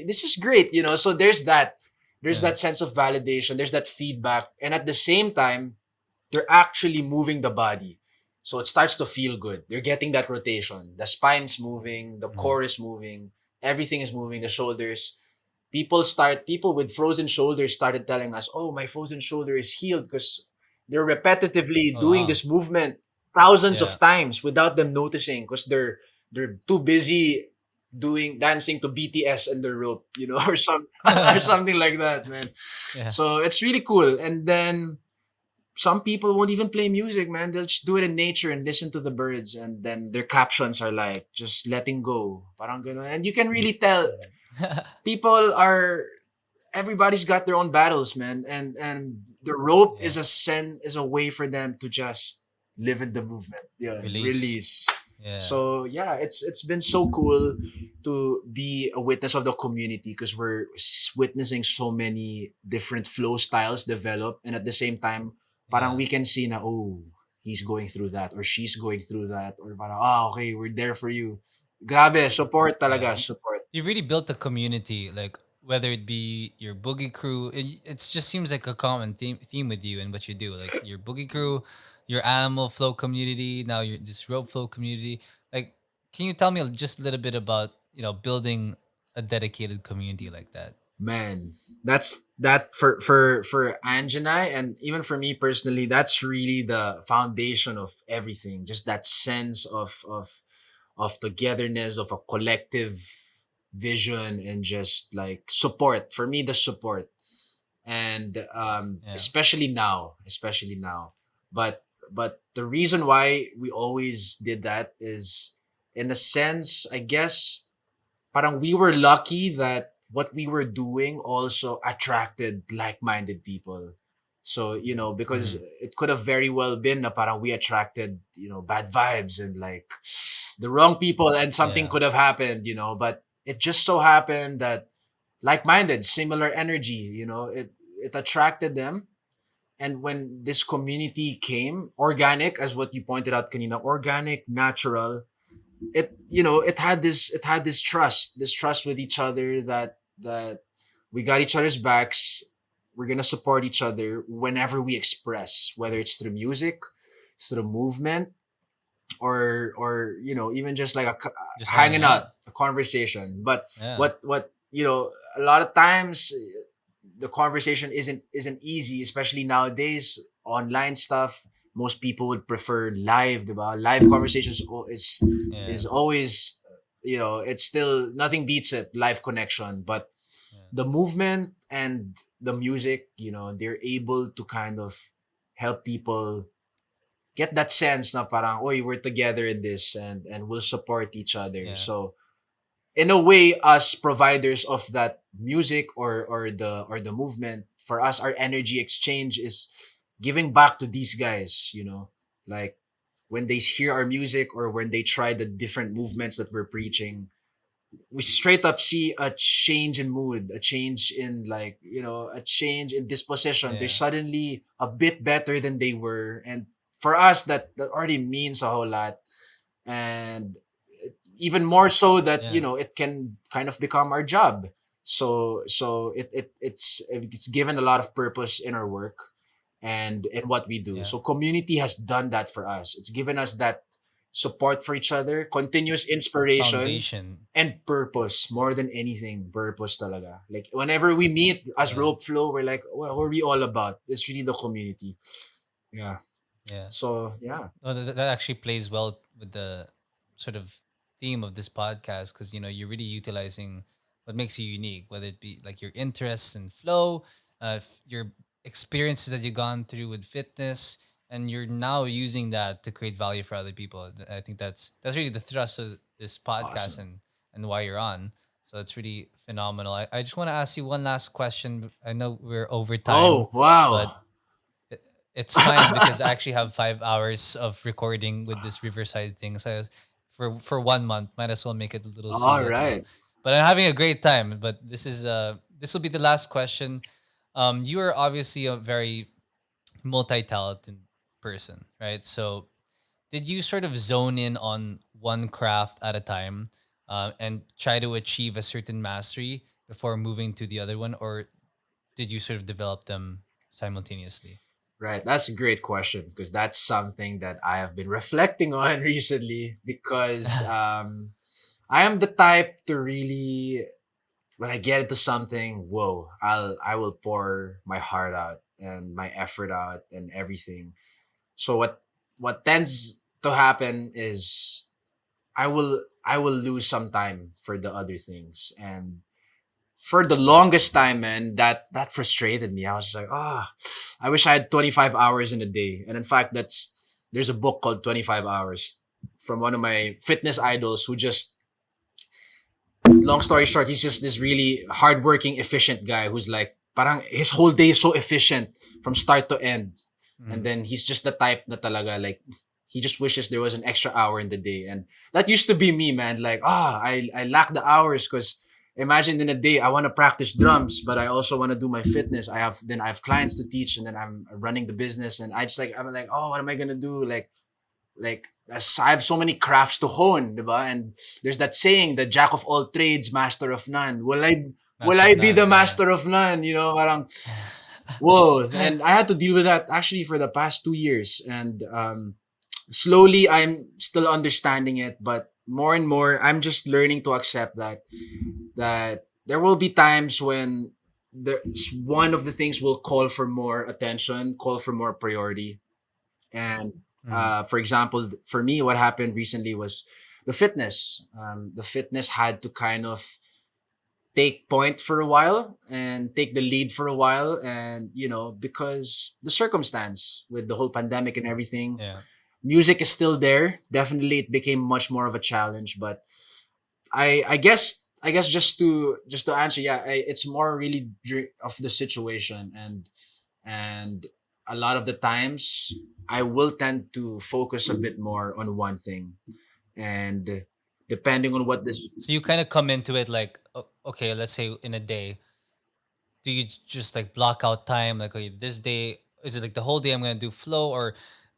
This is great, So there's that. There's Yeah. that sense of validation. There's that feedback. And at the same time, they're actually moving the body. So it starts to feel good. They're getting that rotation. The spine's moving, the Mm. core is moving, everything is moving, the shoulders. People with frozen shoulders started telling us, oh, my frozen shoulder is healed because they're repetitively Oh doing wow. this movement thousands Yeah. of times without them noticing because they're too busy doing dancing to BTS and the rope, or or something like that, man. Yeah. So it's really cool. And then some people won't even play music, man. They'll just do it in nature and listen to the birds, and then their captions are like just letting go, parang ganun. And you can really tell people are everybody's got their own battles, man. And the rope Yeah. is a way for them to just live in the movement, yeah, Release. release. Yeah. So yeah, it's been so cool to be a witness of the community because we're witnessing so many different flow styles develop, and at the same time, parang Yeah. we can see na, oh, he's going through that or she's going through that, or parang, ah, okay, we're there for you. Grabe, support Yeah. talaga, support. You really built a community, like whether it be your boogie crew. It just seems like a common theme with you and what you do. Like your boogie crew, your animal flow community, now your this rope flow community. Like, can you tell me just a little bit about building a dedicated community like that? Man, that's that for Ange and I, and even for me personally, that's really the foundation of everything. Just that sense of togetherness, of a collective vision, and just like support. For me, the support, and Yeah. especially now. But the reason why we always did that is, in a sense, I guess parang we were lucky that what we were doing also attracted like-minded people. So, because Mm. it could have very well been na parang we attracted, bad vibes and like the wrong people and something Yeah. could have happened, but it just so happened that like-minded, similar energy, it attracted them. And when this community came, organic, as what you pointed out kanina, organic, natural, it had this trust with each other that we got each other's backs. We're gonna support each other whenever we express, whether it's through music, through movement, or even just like Just hanging hanging out. out, a conversation. But Yeah. what a lot of times the conversation isn't easy, especially nowadays. Online stuff, most people would prefer live, diba? Live conversations is Yeah. always, it's still nothing beats it, live connection. But Yeah. the movement and the music, they're able to kind of help people get that sense na parang, oy, we're together in this, and we'll support each other. Yeah. So in a way, us providers of that music or the movement, for us, our energy exchange is giving back to these guys, like when they hear our music or when they try the different movements that we're preaching, we straight up see a change in mood, a change in, like, a change in disposition. They're Yeah. suddenly a bit better than they were, and for us, that already means a whole lot. And even more so that Yeah. it can kind of become our job. So it's given a lot of purpose in our work and in what we do. Yeah. So community has done that for us. It's given us that support for each other, continuous inspiration, Foundation. and purpose. More than anything, purpose talaga. Like whenever we meet as Yeah. rope flow, we're like, what are we all about? It's really the community. Yeah. Yeah. So yeah. Oh, that actually plays well with the sort of theme of this podcast because you're really utilizing what makes you unique, whether it be like your interests and flow, your experiences that you've gone through with fitness, and you're now using that to create value for other people. I think that's really the thrust of this podcast Awesome. and why you're on. So it's really phenomenal. I just want to ask you one last question. I know we're over time, Oh, wow. but it's fine because I actually have 5 hours of recording with this Riverside thing. So for 1 month, might as well make it a little All sooner, no? right. But I'm having a great time. But this will be the last question. You are obviously a very multi-talented person, right? So did you sort of zone in on one craft at a time, and try to achieve a certain mastery before moving to the other one, or did you sort of develop them simultaneously? Right. That's a great question because that's something that I have been reflecting on recently because I am the type to really when I get into something, whoa, I will pour my heart out and my effort out and everything. So what tends to happen is I will lose some time for the other things. And for the longest time, man, that frustrated me. I was like, I wish I had 25 hours in a day. And in fact, there's a book called 25 Hours from one of my fitness idols who just long story short, he's just this really hardworking, efficient guy who's like, parang his whole day is so efficient from start to end. And Mhm. then he's just the type na talaga, like, he just wishes there was an extra hour in the day. And that used to be me, man. Like, I lack the hours because imagine in a day, I want to practice drums, but I also want to do my fitness. I have clients to teach and then I'm running the business. And I'm like, oh, what am I going to do? Like I have so many crafts to hone, diba? And there's that saying, the jack of all trades, master of none. Will Master I of be the none, yeah. master of none? You know, parang, whoa. And I had to deal with that actually for the past 2 years. And slowly I'm still understanding it, but more and more I'm just learning to accept that there will be times when there's one of the things will call for more attention, call for more priority. And Mhm. for example, for me, what happened recently was the fitness. The fitness had to kind of take point for a while and take the lead for a while. And, because the circumstance with the whole pandemic and everything, Yeah. music is still there. Definitely, it became much more of a challenge. But I guess just to answer, yeah, it's more really of the situation. And a lot of the times I will tend to focus a bit more on one thing. And depending on what this So you kind of come into it like, okay, let's say in a day, do you just like block out time? Like, okay, this day, is it like the whole day I'm going to do flow, or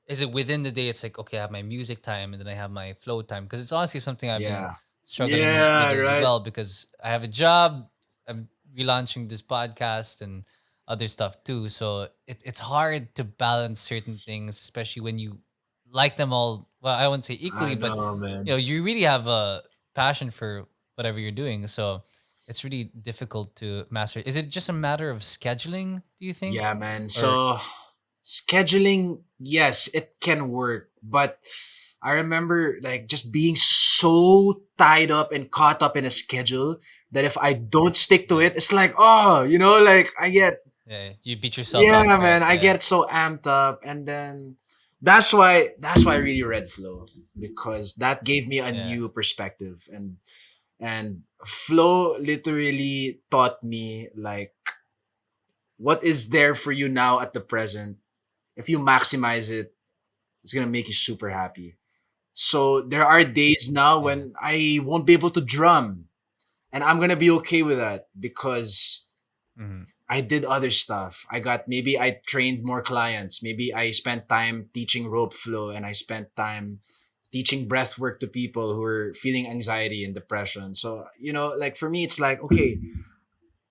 is it within the day? It's like, okay, I have my music time and then I have my flow time. Because it's honestly something I've been yeah. struggling with Yeah, as right. well because I have a job. I'm relaunching this podcast and other stuff too. So it's hard to balance certain things, especially when you like them all. Well, I wouldn't say I equally, but know, man. you really have a passion for whatever you're doing. So it's really difficult to master. Is it just a matter of scheduling, do you think? Yeah, man. Or So scheduling, yes, it can work, but I remember like just being so tied up and caught up in a schedule that if I don't stick to yeah, it, it's like, oh, like I get yeah, you beat yourself yeah, up, right? man, I Yeah, get so amped up. And then that's why I really read Flow, because that gave me a yeah. new perspective. And Flow literally taught me like what is there for you now at the present. If you maximize it, it's gonna make you super happy. So there are days now Yeah. when I won't be able to drum, and I'm gonna be okay with that because Mhm. I did other stuff. Maybe I trained more clients. Maybe I spent time teaching rope flow, and I spent time teaching breath work to people who are feeling anxiety and depression. So, like for me, it's like, okay,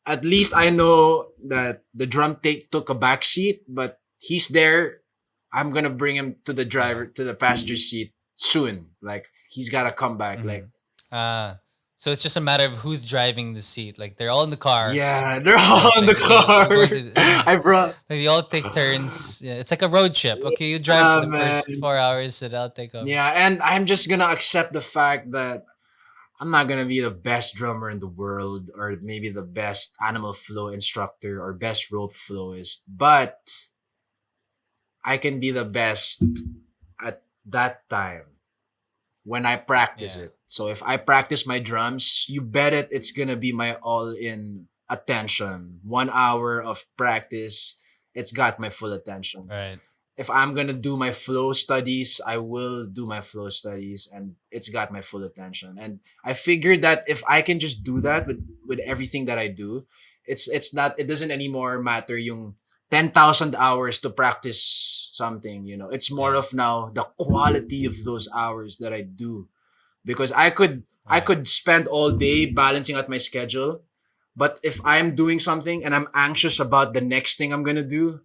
at least I know that the drum take took a back seat, but he's there. I'm gonna bring him Yeah. to the passenger seat soon. Like he's gotta come back. Like, Mhm. Uh, so it's just a matter of who's driving the seat. Like they're all in the car, yeah, they're so all it's in the like, okay, we're car. going to. I brought Like they all take turns. Yeah, it's like a road trip. Okay, you drive for the man. first 4 hours, and I'll take over. Yeah, and I'm just gonna accept the fact that I'm not gonna be the best drummer in the world or maybe the best animal flow instructor or best rope flowist, but I can be the best at that time when I practice Yeah. it. So if I practice my drums, you bet it's gonna be my all in attention. 1 hour of practice, it's got my full attention. Right. If I'm gonna do my flow studies, I will do my flow studies and it's got my full attention. And I figured that if I can just do that with everything that I do, it's not it doesn't anymore matter yung 10,000 hours to practice something, you know. It's more Yeah. of now the quality of those hours that I do. Because I Right. could spend all day balancing out my schedule, but if I'm doing something and I'm anxious about the next thing I'm gonna do,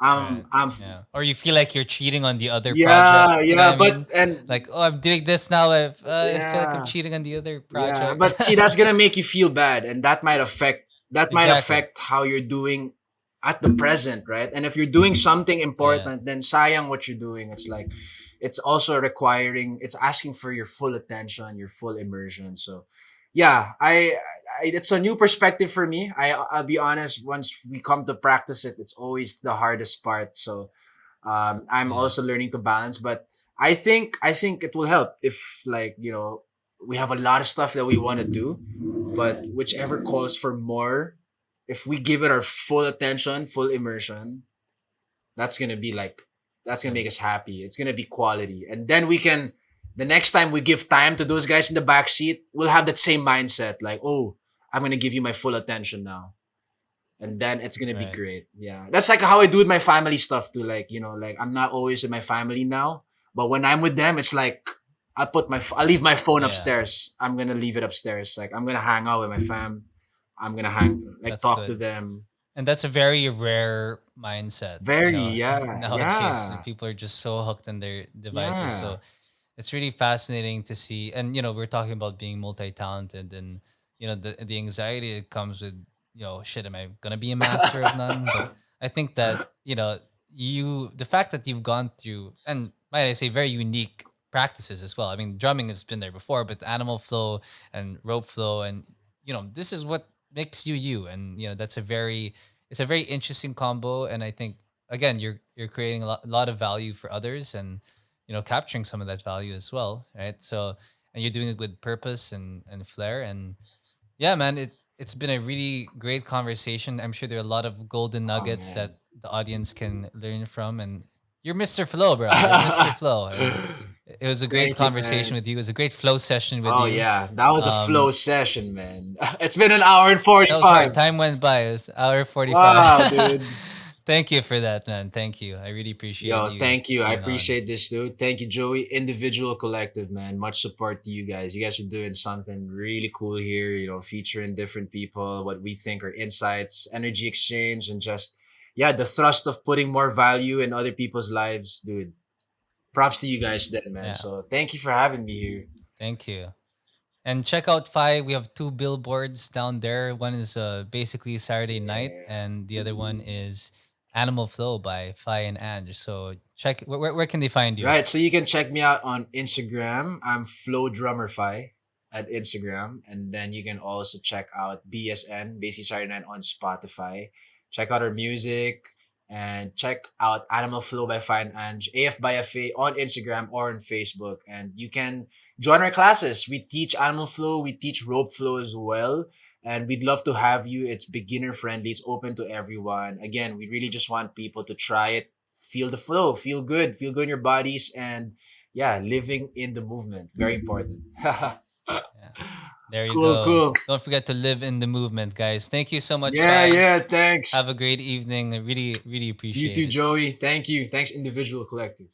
Right. I'm Yeah. Or you feel like you're cheating on the other project. yeah, You know what yeah, I but mean? and Like, oh, I'm doing this now. I feel like I'm yeah, cheating on the other yeah, project. but see, that's gonna make you feel bad, and that might Exactly. affect how you're doing at the present, right? And if you're doing something Yeah. important, then sayang what you're doing. It's like it's also requiring, it's asking for your full attention, your full immersion. So, yeah, it's a new perspective for me. I'll be honest. Once we come to practice it, it's always the hardest part. So I'm Yeah. also learning to balance, but I think it will help if, like, you know, we have a lot of stuff that we want to do, but whichever calls for more, if we give it our full attention, full immersion, that's gonna be like that's gonna Yeah. make us happy. It's gonna be quality, and then we can. The next time we give time to those guys in the back seat, we'll have that same mindset, like, oh, I'm gonna give you my full attention now, and then it's gonna be Right. great. Yeah, that's like how I do with my family stuff too. Like, you know, like I'm not always with my family now, but when I'm with them, it's like I'll leave my phone Yeah. upstairs. I'm gonna leave it upstairs. Like I'm gonna hang out with my fam. I'm gonna hang like That's talk to good. them. And that's a very rare mindset, you Very, know, yeah, nowadays. yeah, People are just so hooked on their devices. yeah. So it's really fascinating to see. And, we're talking about being multi-talented and, the anxiety that comes with, shit, am I going to be a master of none? But I think that, the fact that you've gone through, and might I say, very unique practices as well. I mean, drumming has been there before, but animal flow and rope flow, and, this is what makes you you. And, it's a very interesting combo. And I think, again, you're creating a lot of value for others and, capturing some of that value as well, right? So, and you're doing it with purpose and flair. And yeah, man, it's been a really great conversation. I'm sure there are a lot of golden Oh nuggets man. that the audience can learn from. And you're Mr. Flow, bro. You're Mr. Flow. And it was a great Thank you, conversation man. with you. It was a great flow session with Oh you. yeah, that was a flow Um, session, man. It's been an hour and that was hard. 45. Time went by. It was hour 45. Wow, dude. Thank you for that, man. Thank you. I really appreciate Yo, you thank you. I being on. appreciate this, dude. Thank you, Joey. Individual collective, man. Much support to you guys. You guys are doing something really cool here, you know, featuring different people, what we think are insights, energy exchange, and just, yeah, the thrust of putting more value in other people's lives, dude. Props to you guys then, man. Yeah. So thank you for having me here. Thank you. And check out Fi. We have two billboards down there. One is basically Saturday night, Yeah. and the other one is Animal Flow by Fi and Ange. So check. Where can they find you? Right. So you can check me out on Instagram. I'm Flow Drummerfy at Instagram. And then you can also check out BSN, Basic Saturday Night on Spotify. Check out our music and check out Animal Flow by Fine Ange, AF by FA on Instagram or on Facebook. And you can join our classes. We teach Animal Flow, we teach Rope Flow as well. And we'd love to have you. It's beginner friendly, it's open to everyone. Again, we really just want people to try it, feel the flow, feel good in your bodies, and yeah, living in the movement. Very important. Yeah. There you Cool, go. cool. Don't forget to live in the movement, guys. Thank you so much, Yeah, Fi. yeah, thanks. Have a great evening. I really, really You appreciate too, it. Joey. Thank you. Thanks, Individual Collective.